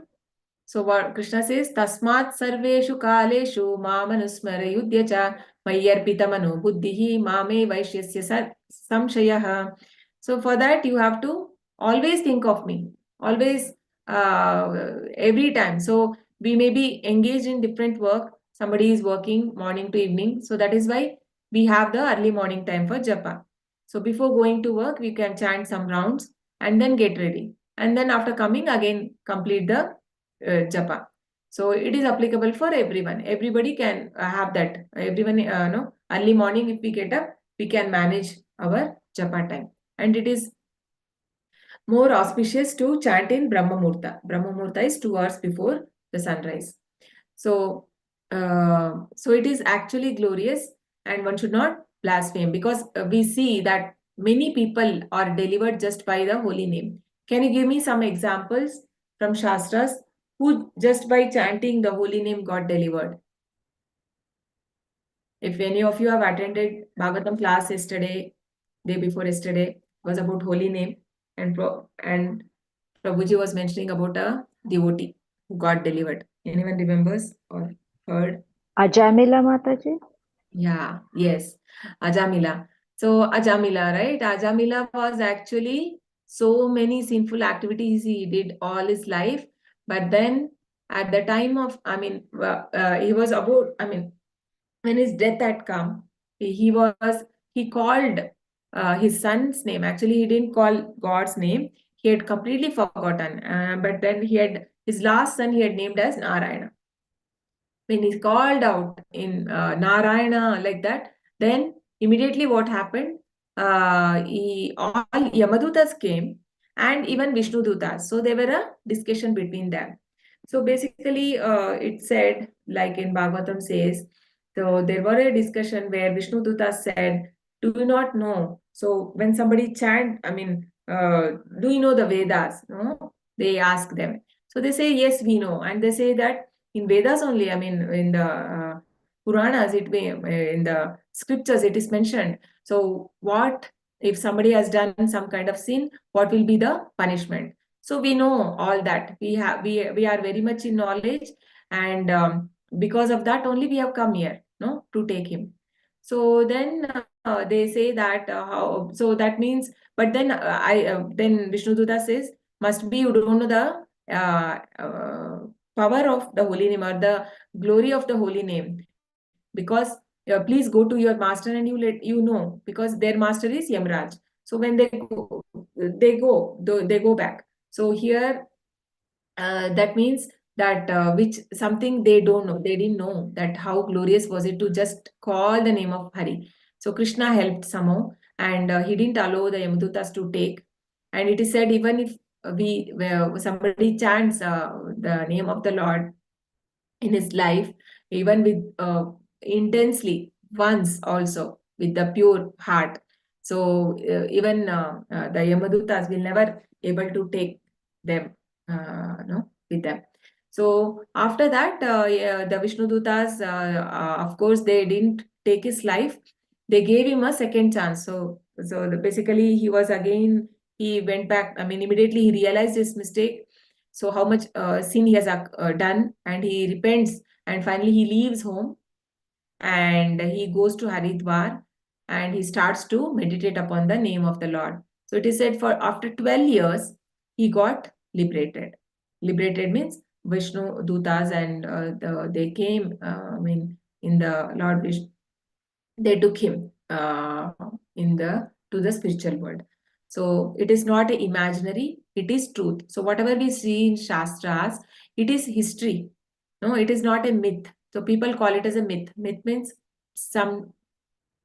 So what Krishna says, Tasmat sarveshu kaleshu mamanusmara yudhyacha mayyarpitamanu buddhihi mame vaishyasya samshayaha. So for that, you have to always think of me, always, every time. So we may be engaged in different work. Somebody is working morning to evening. So that is why we have the early morning time for japa. So before going to work, we can chant some rounds and then get ready. And then after coming again, complete the japa. So it is applicable for everyone. Everybody can have that. Everyone, no, early morning, if we get up, we can manage our japa time. And it is more auspicious to chant in Brahma Muhurta. Brahma Muhurta is 2 hours before the sunrise. So, so it is actually glorious, and one should not blaspheme, because we see that many people are delivered just by the holy name. Can you give me some examples from Shastras who just by chanting the holy name got delivered? If any of you have attended Bhagavatam class yesterday, day before yesterday, was about holy name, and Prabhuji was mentioning about a devotee who got delivered. Anyone remembers or heard? Ajamila Mataji? Yeah, yes, Ajamila. So Ajamila, right? Ajamila was actually so many sinful activities he did all his life, but then at the time of, he was about, when his death had come, he called his son's name. Actually, he didn't call God's name. He had completely forgotten. But then his last son he had named as Narayana. When he called out in Narayana like that, then immediately what happened? All Yamadutas came, and even Vishnu Dutas. So there were a discussion between them. So basically, it said, like in Bhagavatam says, so there were a discussion where Vishnu Dutas said, "Do you not know?" So when somebody do you know the Vedas? No, they ask them. So they say, "Yes, we know," and they say that in Vedas only, in the Puranas, in the scriptures, it is mentioned. So what if somebody has done some kind of sin? What will be the punishment? So we know all that. We are very much in knowledge, and because of that only we have come here, no, to take him. So then they say that how. So that means, but then then Vishnu Duta says, must be you don't know the power of the holy name or the glory of the holy name, because please go to your master and you know, because their master is Yamraj. So when they go back. So here, that means that which something they don't know, they didn't know that how glorious was it to just call the name of Hari. So Krishna helped somehow, and he didn't allow the Yamadutas to take. And it is said, even if somebody chants the name of the Lord in his life, even with intensely, once also with the pure heart, so even the Yamadutas will never able to take them, no, with them. So after that, yeah, the Vishnu Dutas, of course, they didn't take his life. They gave him a second chance. Basically, he was again, he went back. I mean, immediately he realized his mistake. So how much sin he has done, and he repents, and finally he leaves home, and he goes to Haridwar, and he starts to meditate upon the name of the Lord. So it is said, for after 12 years, he got liberated. Liberated means Vishnu Dutas, and they came, in the Lord Vishnu, they took him to the spiritual world. So it is not imaginary, it is truth. So whatever we see in Shastras, it is history. No, it is not a myth. So people call it as a myth. Myth means some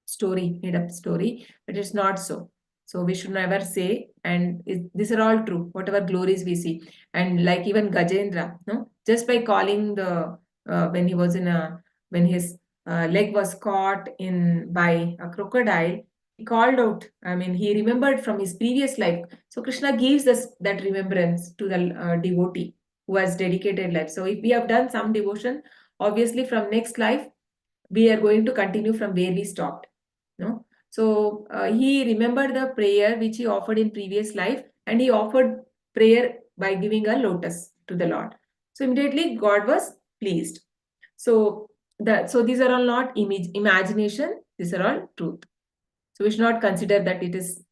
story, made up story, but it's not so. So we should never say, and these are all true, whatever glories we see. And like even Gajendra, no, just by calling the, when he was when his leg was caught in by a crocodile, he called out, I mean, he remembered from his previous life. So Krishna gives us that remembrance to the devotee who has dedicated life. So if we have done some devotion, obviously from next life, we are going to continue from where we stopped. No? So he remembered the prayer which he offered in previous life, and he offered prayer by giving a lotus to the Lord. So immediately God was pleased. So these are all not imagination, these are all truth. So we should not consider that it is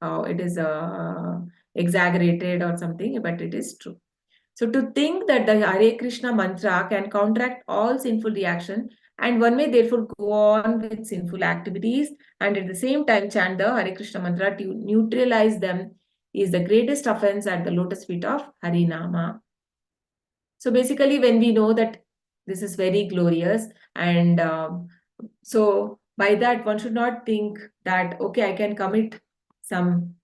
exaggerated or something, but it is true. So to think that the Hare Krishna mantra can counteract all sinful reaction, and one may therefore go on with sinful activities and at the same time chant the Hare Krishna mantra to neutralize them, is the greatest offense at the lotus feet of Harinama. So basically, when we know that this is very glorious, and so by that one should not think that, okay, I can commit some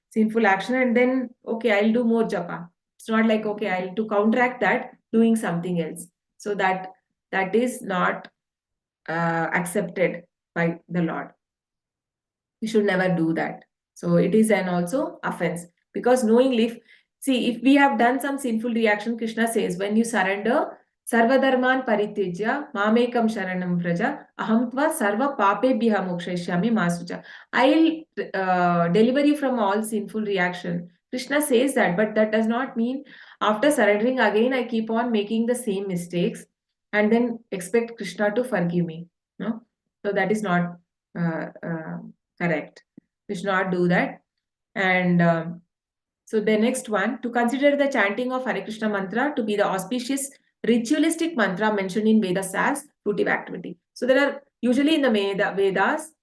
sinful action and then, okay, I'll do more japa. It's not like, okay, I'll to counteract that, doing something else. So that is not accepted by the Lord. We should never do that. So it is an also offense, because knowingly, if we have done some sinful reaction, Krishna says, when you surrender, sarvadharman paritijya mamekam sharanam praja aham tva sarva papebhya mokshayishyami masuja. I'll deliver you from all sinful reaction. Krishna says that, but that does not mean after surrendering again I keep on making the same mistakes and then expect Krishna to forgive me. No, so that is not correct. We should not do that. And so the next one, to consider the chanting of Hare Krishna mantra to be the auspicious ritualistic mantra mentioned in Vedas as fruitive activity. So there are usually in the Vedas,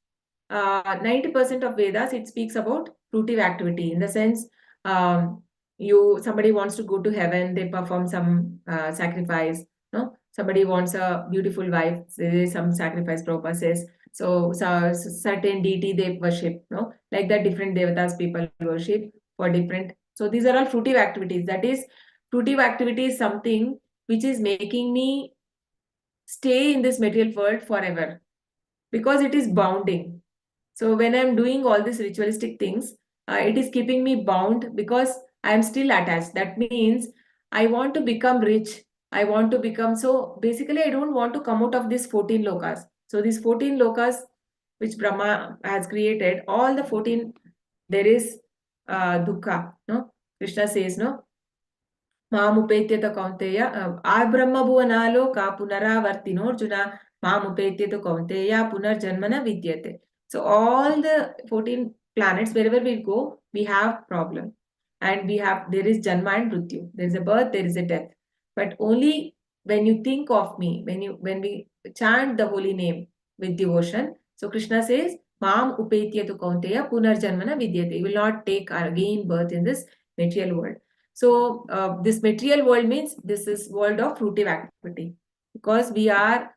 90% of Vedas, it speaks about fruitive activity, in the sense, somebody wants to go to heaven, they perform some sacrifice. No, somebody wants a beautiful wife, there is some sacrifice purposes. So certain deity they worship, no, like that different devatas people worship for different. So these are all fruitive activities. That is, fruitive activity is something which is making me stay in this material world forever, because it is bounding. So when I'm doing all these ritualistic things, it is keeping me bound because I am still attached. That means I want to become rich. I want to become, so basically I don't want to come out of these 14 lokas. So these 14 lokas which Brahma has created, all the 14, there is dukkha. No, Krishna says, no, మాముపేత్యత Kaunteya ఆ బ్రహ్మభువనాలోక పునరావర్తినోర్జున మాముపేత్యత Kaunteya పునర్జన్మన vidyate. So all the 14 planets, wherever we go, we have problem, and there is janma and mrityu. There is a birth, there is a death. But only when you think of me, when we chant the holy name with devotion, so Krishna says, Mam upetyatu kaunteya punarjanmana vidyate. You will not take again birth in this material world. So this material world means this is world of fruitive activity, because we are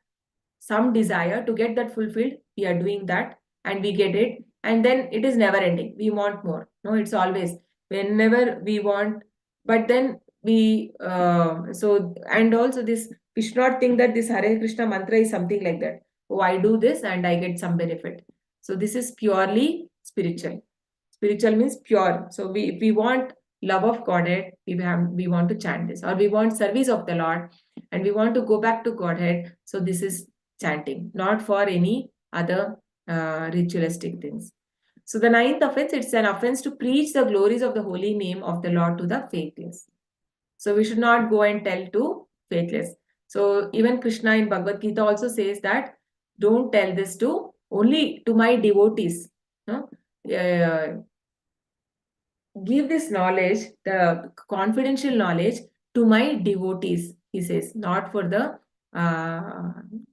some desire to get that fulfilled, we are doing that and we get it, and then it is never ending, we want more. No, it's always whenever we want, but then we so, and also this, we should not think that this Hare Krishna mantra is something like that. Oh, I do this and I get some benefit. So this is purely spiritual. Spiritual means pure. So if we want love of Godhead, we want to chant this, or we want service of the Lord and we want to go back to Godhead. So this is chanting, not for any other ritualistic things. So the ninth offense, it's an offense to preach the glories of the holy name of the Lord to the faithless. So we should not go and tell to faithless. So even Krishna in Bhagavad Gita also says that don't tell this to only to my devotees. No? Give this knowledge, the confidential knowledge, to my devotees, he says, not for the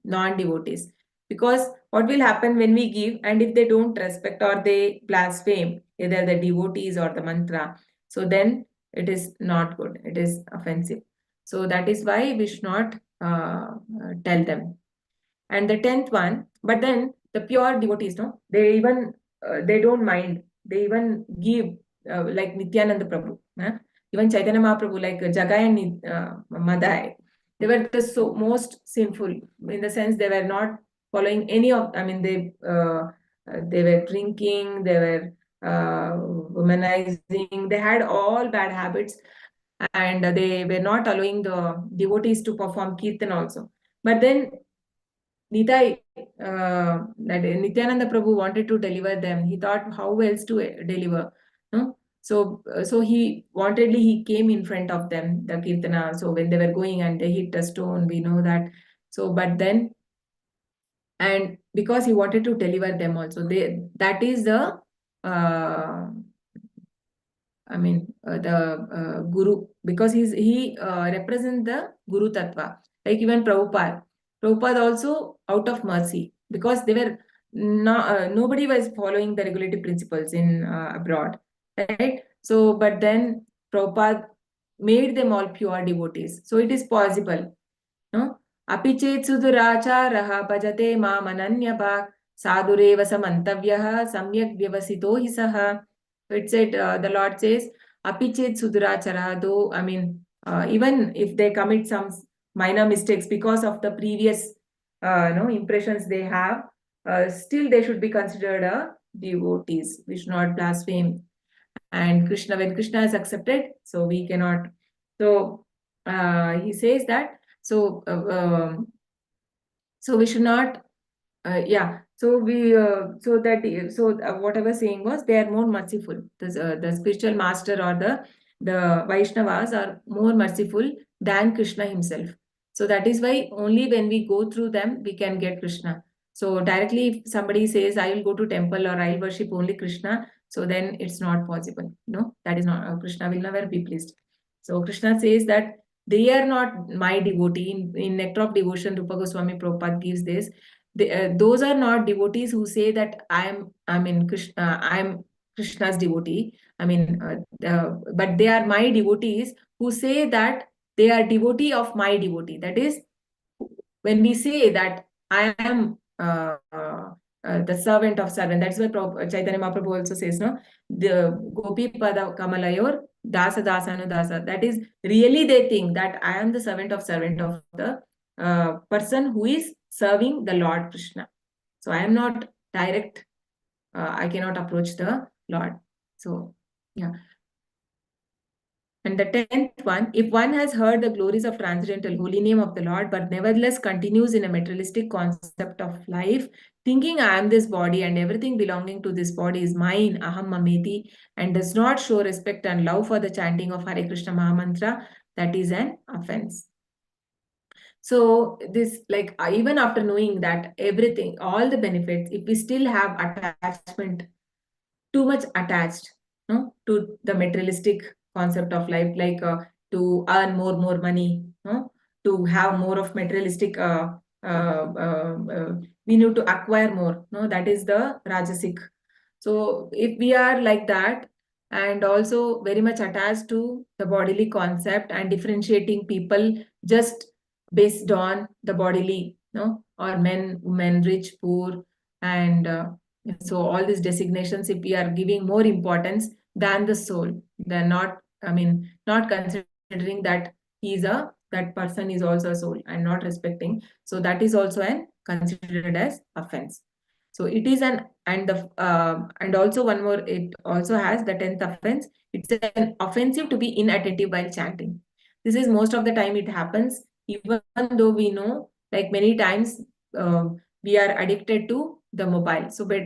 non-devotees. Because what will happen when we give, and if they don't respect or they blaspheme either the devotees or the mantra, so then it is not good, it is offensive. So that is why we should not tell them. And the 10th one, but then the pure devotees, no, they even they don't mind, they even give, like Nityananda Prabhu, even Chaitanya Mahaprabhu, like Jagai and Madai, they were the most sinful, in the sense they were not following any of, I mean, they were drinking, they were womanizing, they had all bad habits, and they were not allowing the devotees to perform kirtan also. But then Nitai, that Nityananda Prabhu wanted to deliver them. He thought how else to deliver. No? So he came in front of them, the Kirtana. So when they were going and they hit a stone, we know that. So, but then, and because he wanted to deliver them also, that is the, the Guru, because he represents the Guru Tattva. Like even Prabhupada also out of mercy, because they were nobody was following the regulative principles in abroad, right? So, but then Prabhupada made them all pure devotees. So it is possible, no? Api chet suduracharah bhajate mam ananyabhak sadureva samantavyah samyak vyavasito hi saha. It said, the Lord says, api chet sudurachara, though, I mean, even if they commit some minor mistakes because of the previous impressions they have, still they should be considered devotees. We should not blaspheme. And Krishna, when Krishna is accepted, so we cannot. So he says that, so we should not, so what I was saying was, they are more merciful. The spiritual master or the Vaishnavas are more merciful than Krishna himself. So that is why only when we go through them, we can get Krishna. So directly, if somebody says, I will go to temple or I will worship only Krishna, so then it's not possible. No, that is not, Krishna will never be pleased. So Krishna says that they are not my devotee. In Nectar of Devotion, Rupa Goswami Prabhupada gives this. Those are not devotees who say that I am Krishna's devotee. But they are my devotees who say that they are devotee of my devotee. That is, when we say that I am the servant of servant, that's why Chaitanya Mahaprabhu also says, no, the Gopi Pada Kamalayor Dasa Dasanu Dasa. That is, really they think that I am the servant of the person who is serving the Lord Krishna. So I am not direct, I cannot approach the Lord. So, yeah. And the 10th one, if one has heard the glories of transcendental holy name of the Lord, but nevertheless continues in a materialistic concept of life, thinking I am this body and everything belonging to this body is mine, aham mameti, and does not show respect and love for the chanting of Hare Krishna Mahamantra, that is an offense. So this, like, even after knowing that everything, all the benefits, if we still have attachment, too much attached, no, to the materialistic concept of life, like to earn more money, no, to have more of materialistic we need to acquire more. No, that is the Rajasic. So if we are like that, and also very much attached to the bodily concept and differentiating people just based on the bodily, no, or men, women, rich, poor, and so all these designations, if we are giving more importance than the soul, then not, I mean, not considering that that person is also a soul and not respecting. So that is also considered as offense. So it is and also one more, it also has the 10th offense. It's an offensive to be inattentive while chanting. This is most of the time it happens, even though we know, like many times, we are addicted to the mobile. So, but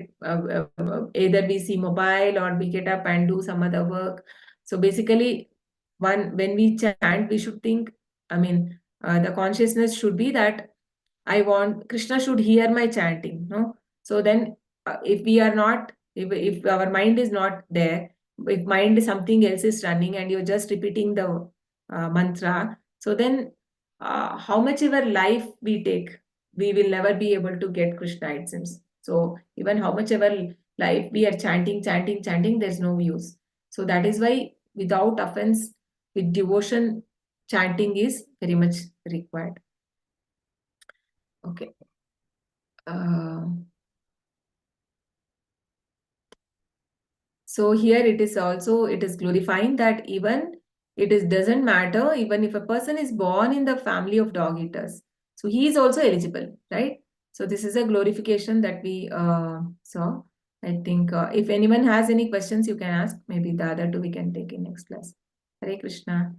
either we see mobile or we get up and do some other work. So basically, when we chant, we should think, I mean, the consciousness should be that I want Krishna should hear my chanting. No, so then if we are not, if our mind is not there, if mind something else is running and you're just repeating the mantra, so then how much ever life we take, we will never be able to get Krishna, it seems. So even how much ever life we are chanting, there's no use. So that is why without offense, with devotion, chanting is very much required. Okay. So here it is also, it is glorifying that even doesn't matter, even if a person is born in the family of dog eaters, so he is also eligible, right? So this is a glorification that we saw. I think if anyone has any questions, you can ask. Maybe the other two we can take in next class. Hare Krishna.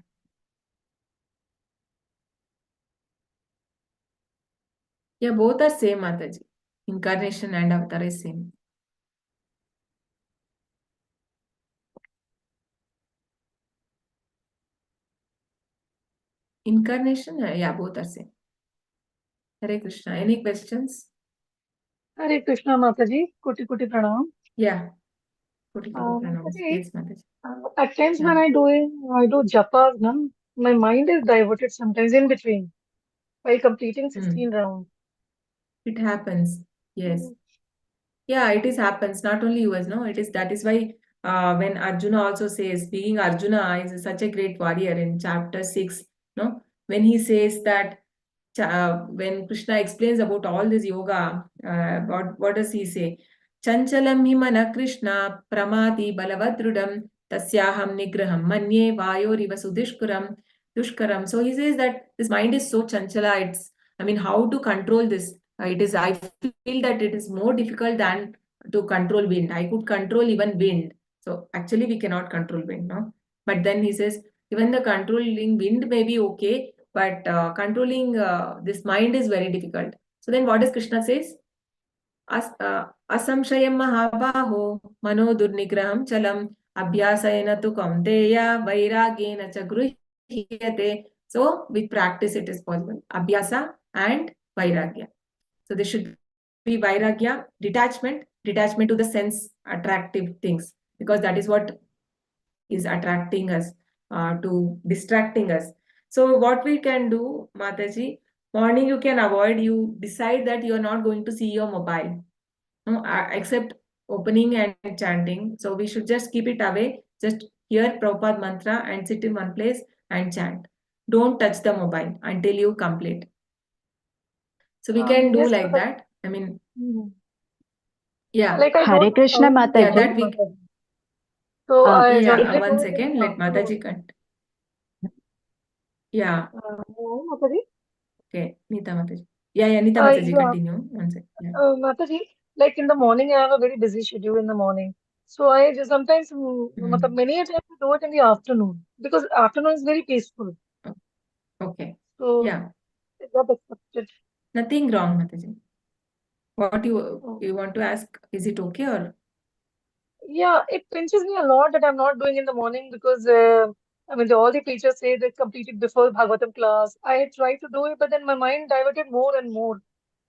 Yeah, both are same, Mataji. Incarnation and avatar is same. Incarnation, yeah, both are same. Hare Krishna. Any questions? Hare Krishna, Mataji. Koti Koti Pranam. Yeah. Koti Koti Pranam. Mataji, Yes, Mataji. at times Yeah. when I do japas, na, my mind is diverted sometimes in between while completing 16 rounds. It happens. Yes. Yeah, it is happens. Not only yours, no. That is why when Arjuna also says, being Arjuna is such a great warrior in chapter 6, no, when he says that when Krishna explains about all this yoga, what does he say? Chanchalam hi mana Krishna pramati balavadrudam tasyaham nigraham manye vayoriva dushkaram. So he says that this mind is so chanchala. I mean, how to control this? I feel that it is more difficult than to control wind. I could control even wind. So actually we cannot control wind, no? But then he says, even the controlling wind may be okay, but controlling this mind is very difficult. So then what does Krishna says? Asamshayam mahabaho mano durnigraham chalam abhyasayana tu kaunteya vairagena cha gruhyate. So with practice it is possible. Abhyasa and vairagya. So there should be vairagya, detachment to the sense attractive things, because that is what is attracting us to distracting us. So what we can do, Mataji, morning you can avoid, you decide that you are not going to see your mobile, no, except opening and chanting. So we should just keep it away, just hear Prabhupada mantra and sit in one place and chant. Don't touch the mobile until you complete. So we can do Yes, like that. I mean, yeah. like I Hare don't Krishna, Yeah, Mataji. that we. So I Yeah, generally one do it in second. the Let Mataji afternoon. cut. Yeah. Mataji? Okay. Nita Mataji. Yeah, Nita Mataji, Yeah. continue. One second. Yeah. Mataji, like in the morning, I have a very busy schedule in the morning. So I just sometimes, many a times I do it in the afternoon because afternoon is very peaceful. Okay. So Yeah. it's not accepted. Nothing wrong, Mataji. What you want to ask? Is it okay or? Yeah, it pinches me a lot that I'm not doing in the morning because I mean, all the teachers say they completed before Bhagavatam class. I try to do it, but then my mind diverted more and more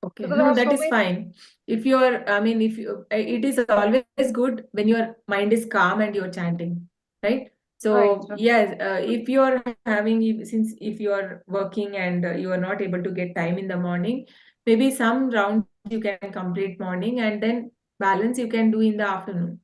Okay, because I no, have that so is many. fine. If you're, I mean, it is always good when your mind is calm and you're chanting, right? So Right. yes, if you're if you're working and you are not able to get time in the morning, maybe some rounds you can complete morning, and then balance you can do in the afternoon.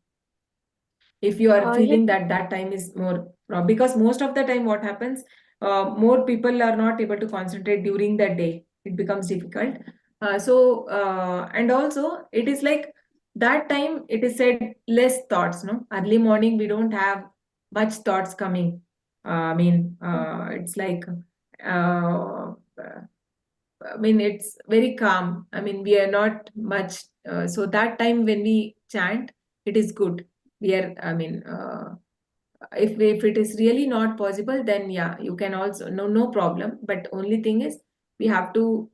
If you are Yes. feeling that that time is more, because most of the time what happens, more people are not able to concentrate during the day. It becomes difficult. And also it is like that time it is said less thoughts, no? Early morning we don't have much thoughts coming. It's like, it's very calm. We are not much. So that time when we chant, it is good. We are, if it is really not possible, then yeah, you can also, no problem. But only thing is, we have to,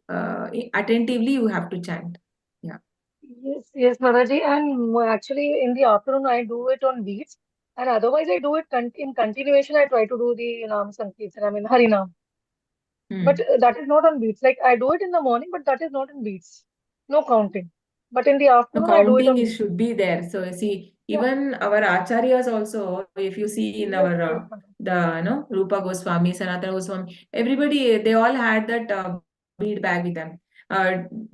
attentively, you have to chant. Yeah. Yes, Mataji. And actually, in the afternoon, I do it on beats. And otherwise, I do it in continuation. I try to do the Nam Sankirtan, Harinam. But that is not on beats. Like I do it in the morning, but that is not in beats. No counting. But in the No, afternoon, I do it counting on is beats. should be there. So see, Yeah. even our acharyas also, if you see in Yes, our yes, Mataji. the Rupa Goswami, Sanatana Goswami, everybody, they all had that bead bag with them.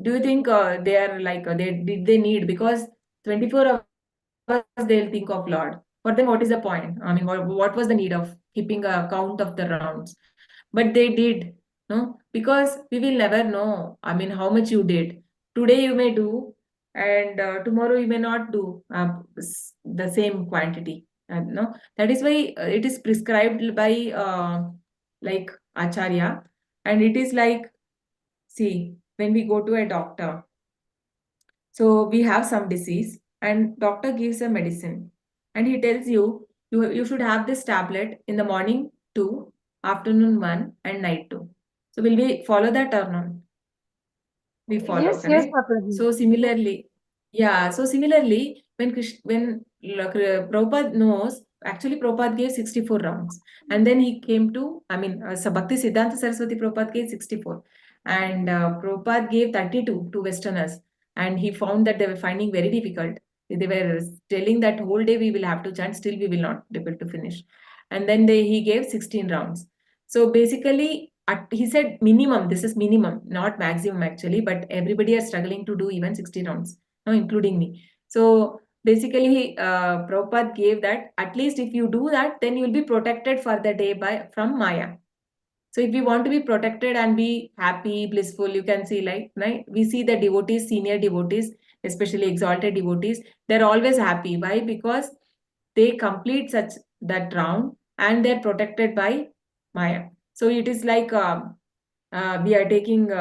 Do you think they are like, they need, because 24 hours they'll think of Lord. For them, what is the point? What was the need of keeping a count of the rounds? But they did, no? Because we will never know, how much you did. Today you may do, and tomorrow you may not do the same quantity. No, that is why it is prescribed by like Acharya, and it is like, see, when we go to a doctor, so we have some disease, and doctor gives a medicine, and he tells you you should have this tablet in the morning 2, afternoon 1, and night 2. So will we follow that or not? We follow, Yes, correct? Mataji. So similarly, yeah. So similarly, when Prabhupada knows, actually Prabhupada gave 64 rounds, and then he came to, Bhakti Siddhanta Saraswati Prabhupada gave 64, and Prabhupada gave 32 to Westerners, and he found that they were finding very difficult. They were telling that whole day we will have to chant, still we will not be able to finish, and then he gave 16 rounds. So basically, he said minimum, this is minimum, not maximum actually, but everybody are struggling to do even 60 rounds, no, including me. So basically, Prabhupada gave that at least if you do that, then you'll be protected for the day from Maya. So if you want to be protected and be happy, blissful, you can see, like, right? We see the devotees, senior devotees, especially exalted devotees, they're always happy. Why? Because they complete such that round and they're protected by Maya. So it is like we are taking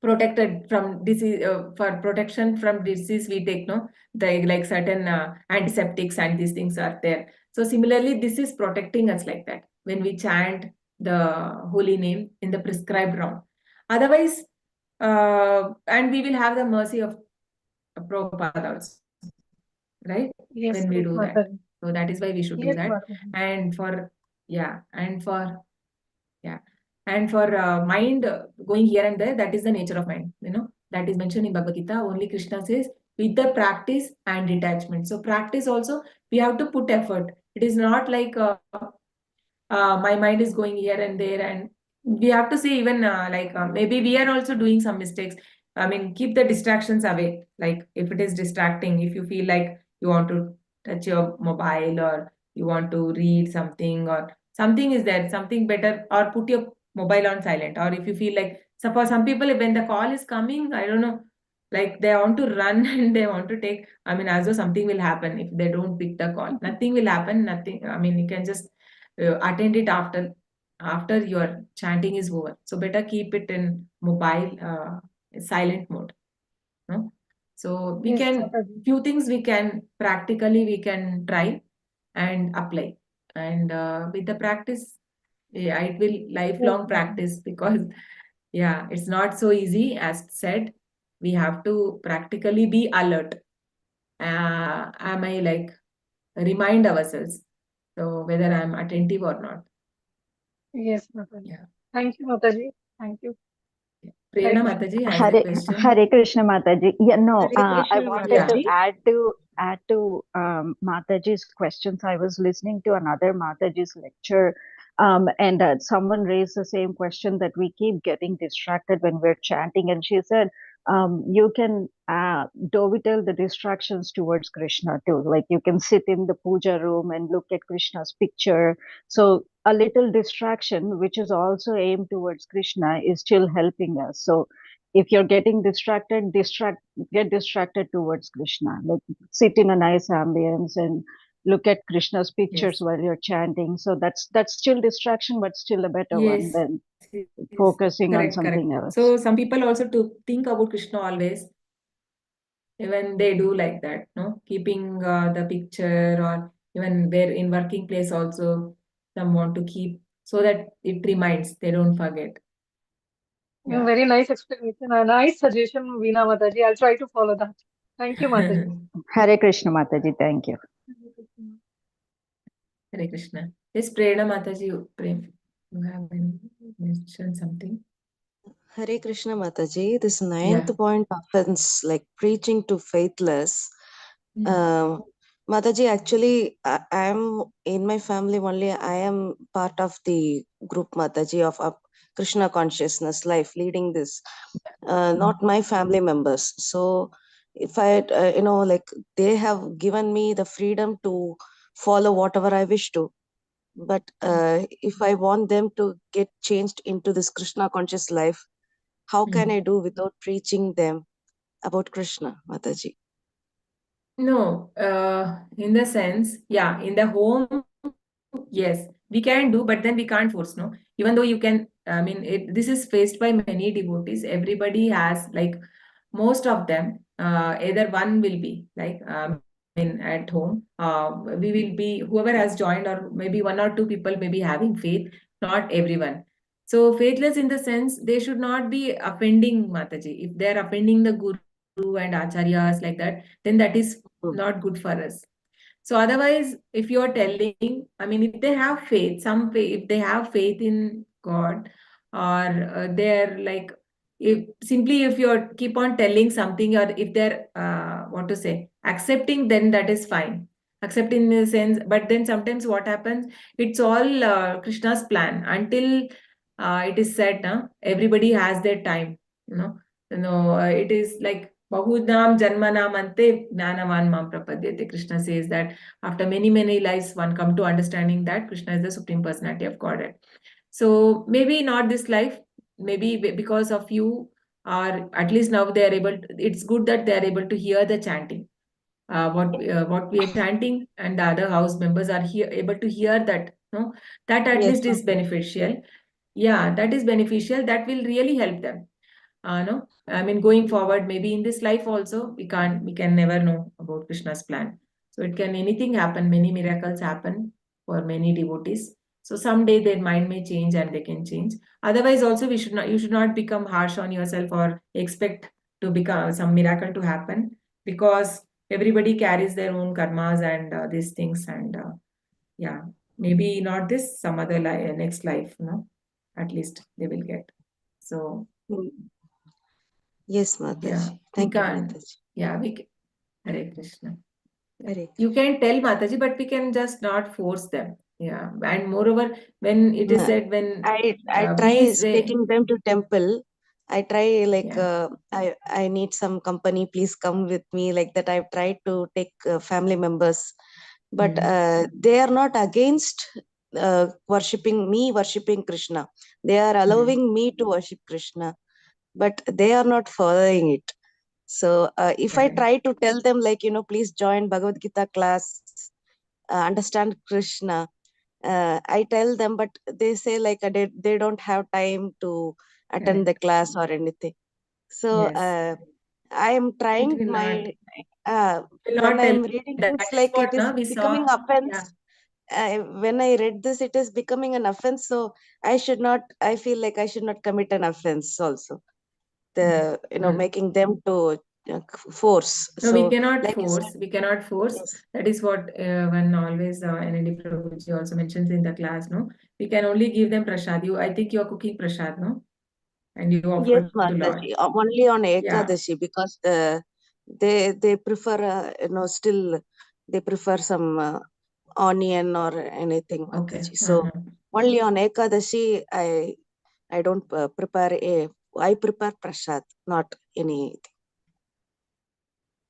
protected from disease, for protection from disease we take, no, like certain antiseptics and these things are there. So similarly, this is protecting us like that when we chant the holy name in the prescribed round. Otherwise, and we will have the mercy of Prabhupada also, right? Yes, When we yes, do that. Mataji. So that is why we should do Yes, that. Mataji. And for, yeah, and for, yeah. And for mind going here and there, that is the nature of mind, that is mentioned in Bhagavad Gita. Only Krishna says, with the practice and detachment. So practice also, we have to put effort. It is not like my mind is going here and there, and we have to say even maybe we are also doing some mistakes. Keep the distractions away. Like if it is distracting, if you feel like you want to touch your mobile, or you want to read something, or something is there, something better, or put your mobile on silent. Or if you feel like, so for some people, when the call is coming, I don't know, like they want to run and they want to take, as though something will happen if they don't pick the call. Nothing will happen, nothing. You can just attend it after your chanting is over. So better keep it in mobile silent mode, no? So we Yes, can, Mataji. few things we can practically we can try and apply, and with the practice, yeah, it will Yes, lifelong Mataji. practice, because yeah, it's not so easy as said. We have to practically be alert. Am I like, remind ourselves, so whether I'm attentive or not. Yes, Mataji. Yeah. Thank you, Mataji. Thank you. Hare Prerna Krishna. Mataji has a question. Hare Krishna Mataji. Yeah, no, Hare I Krishna, wanted to Mataji. add to Mataji's questions. I was listening to another Mataji's lecture, and someone raised the same question that we keep getting distracted when we're chanting, and she said, you can dovetail the distractions towards Krishna too. Like you can sit in the puja room and look at Krishna's picture. So a little distraction, which is also aimed towards Krishna, is still helping us. So if you're getting distracted, get distracted towards Krishna. Like sit in a nice ambience and look at Krishna's pictures Yes. while you're chanting. So that's still distraction, but still a better one Yes. than Yes. focusing on Correct, correct. something else. So some people also to think about Krishna always, even they do like that, no? Keeping the picture, or even where in working place also, some want to keep so that it reminds, they don't forget. Yeah. Very nice explanation. A nice suggestion, Veena Mataji. I'll try to follow that. Thank you, Mataji. Hare Krishna Mataji, thank you. Hare Krishna. Yes, Prerna Mataji, you have mentioned something? Hare Krishna Mataji, this Yeah. ninth point offense, like preaching to faithless. Mataji, actually, I am in my family only. I am part of the group Mataji of Krishna consciousness life, leading this. Not my family members. So, if I, like they have given me the freedom to follow whatever I wish to. But if I want them to get changed into this Krishna conscious life, how can I do without preaching them about Krishna, Mataji? No, in the sense, yeah, in the home, yes, we can do, but then we can't force, no? Even though you can, I mean, this is faced by many devotees. Everybody has, like, most of them, either one will be, like, at home, we will be, whoever has joined, or maybe one or two people may be having faith, not everyone. So, faithless in the sense, they should not be offending Mataji. If they're offending the Guru and Acharyas like that, then that is not good for us. So otherwise, if you're telling, I mean, if they have faith, if they have faith in God, or they're like, if you're keep on telling something, or if they're, what to say, accepting, then that is fine. Accepting in the sense, but then sometimes what happens, it's all Krishna's plan. Until it is said, everybody has their time, it is like, Bahudnam Janmanam Ante Jnanavan Mam Prapadyate. Krishna says that after many, many lives, one come to understanding that Krishna is the Supreme Personality of Godhead. So maybe not this life, maybe because of you, or at least now they are able to, it's good that they are able to hear the chanting. What we are chanting, and the other house members are able to hear that. No, that at Yes, least is beneficial. Yeah, that is beneficial. That will really help them. No, I mean, going forward, maybe in this life also, we can never know about Krishna's plan. So it can, anything happen, many miracles happen for many devotees. So someday their mind may change and they can change. Otherwise, also you should not become harsh on yourself or expect to become some miracle to happen, because everybody carries their own karmas and these things, and yeah, maybe not this, some other next life, at least they will get. So yes, yeah, Mataji. we Thank you, can't. Mataji. Yeah, Hare Krishna. Hare You Krishna. can tell Mataji, but we can just not force them. Yeah, and moreover, when it is said, when I we try say, taking them to temple. I try like yeah, I need some company. Please come with me. Like that, I've tried to take family members, but they are not against worshiping Krishna. They are allowing me to worship Krishna, but they are not following it. So if I try to tell them, like, please join Bhagavad Gita class, understand Krishna, I tell them, but they say like they don't have time to attend the correct. class or anything. So Yes, I am it trying will not. my Will when not I tell. am reading That this, is like it what, is we becoming saw. Yeah. offense. When I read this, it is becoming an offense. So I should not. I feel like I should not commit an offense also. Making them to force. No, we So cannot like you said, force. We cannot force. yes, That is what when always NLD Prabhuji also mentions in the class. No, we can only give them prasad. I think you are cooking prasad, no, and you yes, offer to Lord. Mataji. Only on Yeah. Ekadashi, because they prefer still they prefer some onion or anything, Okay. Mataji. So only on Ekadashi I don't prepare I prepare prasad, not anything.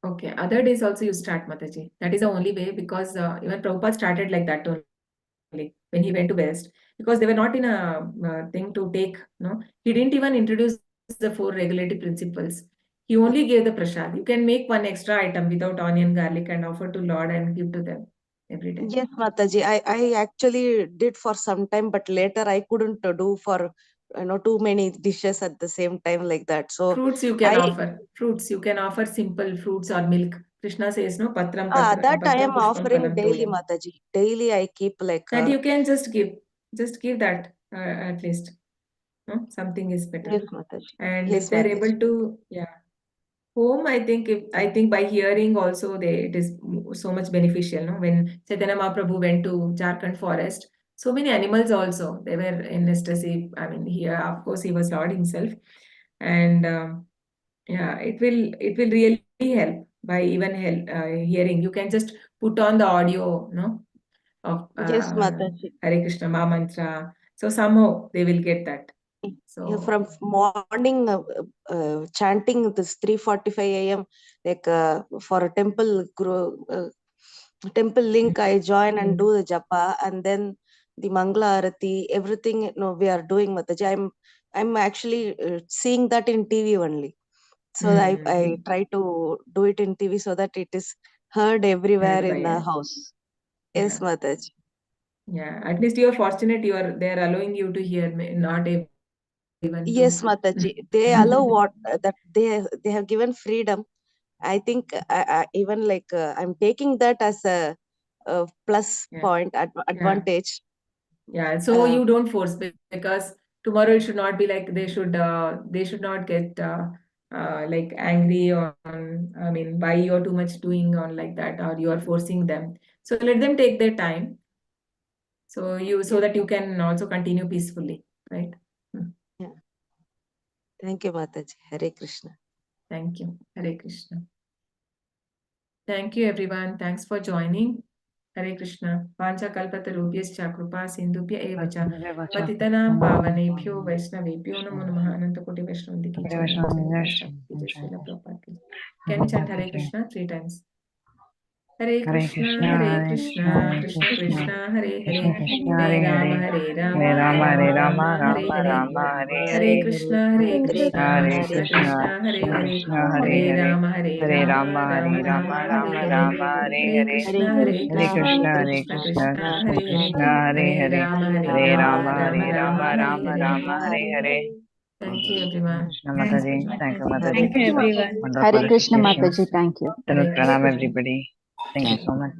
Okay, other days also you start, Mataji. That is the only way, because even Prabhupada started like that only when he went to West, because they were not in a thing to take. No, he didn't even introduce the 4 regulative principles. He only gave the prasad. You can make one extra item without onion, garlic, and offer to Lord and give to them every day. Yes, Mataji. I actually did for some time, but later I couldn't do for too many dishes at the same time like that. So Fruits you can I offer. Fruits you can offer simple fruits or milk. Krishna says no patram that I patram am pushpam offering phalam daily, toyam. Mataji. Daily I keep like That you can just give that at least. No? Something is better. yes, Mataji. And Yes, if they're able Mataji. to, home, I think by hearing also it is so much beneficial. No? When Chaitanya Mahaprabhu went to Jharkhand forest, so many animals also, they were in ecstasy. I mean, here of course he was Lord himself, and it will really help by even hearing. You can just put on the audio, no, of Yes, Mataji. Hare Krishna Ma mantra. So somehow they will get that. Yeah, So from morning chanting this 3:45 a.m. like for a temple link I join and do the japa, and then the Mangala Arati, everything we are doing, Mataji. I'm actually seeing that in TV only. So I try to do it in TV so that it is heard everywhere heard by in the all. house. Yes, Yeah. Mataji. Yeah, at least you are fortunate. They're allowing you to hear, not everyone to. Yes, Mataji. They allow what that they have given freedom. I think even like I'm taking that as a plus Yeah, point yeah, advantage. yeah. So Uh, you don't force, because tomorrow it should not be like they should not get like angry on, I mean, why you're too much doing on like that, or you are forcing them. So let them take their time. So yes. that you can also continue peacefully, right? Yeah. Thank you, Mataji. Hare Krishna. Thank you. Hare Krishna. Thank you, everyone. Thanks for joining. Hare Krishna. Vancha kalpatarubhyascha kripa sindhubhya eva cha patitanam pavanebhyo vaishnavebhyo namo namaha. Anantakoti Vaishnavandi ki jai. Srila Prabhupada ki jai. Srila Prabhupada ki jai. Can we chant Hare Krishna 3 times? Hare Krishna, Hare Krishna, Krishna Krishna, Hare Hare, Hare Rama, Hare Rama, Rama Rama, Hare Hare. Hare Krishna, Hare Krishna, Krishna Krishna, Hare Hare, Hare Rama, Hare Rama, Rama Rama, Hare Hare. Hare Krishna, Hare Krishna, Krishna Krishna, Hare Hare, Hare Rama, Hare Rama, Rama Rama, Hare Hare. Thank you, everyone. Thanks for joining. Thank you, Mataji. Thank you, Wonderful Hare Krishna recitations. Mataji. Thank you. Hare Pranam, Krishna. everybody. Thank you so much.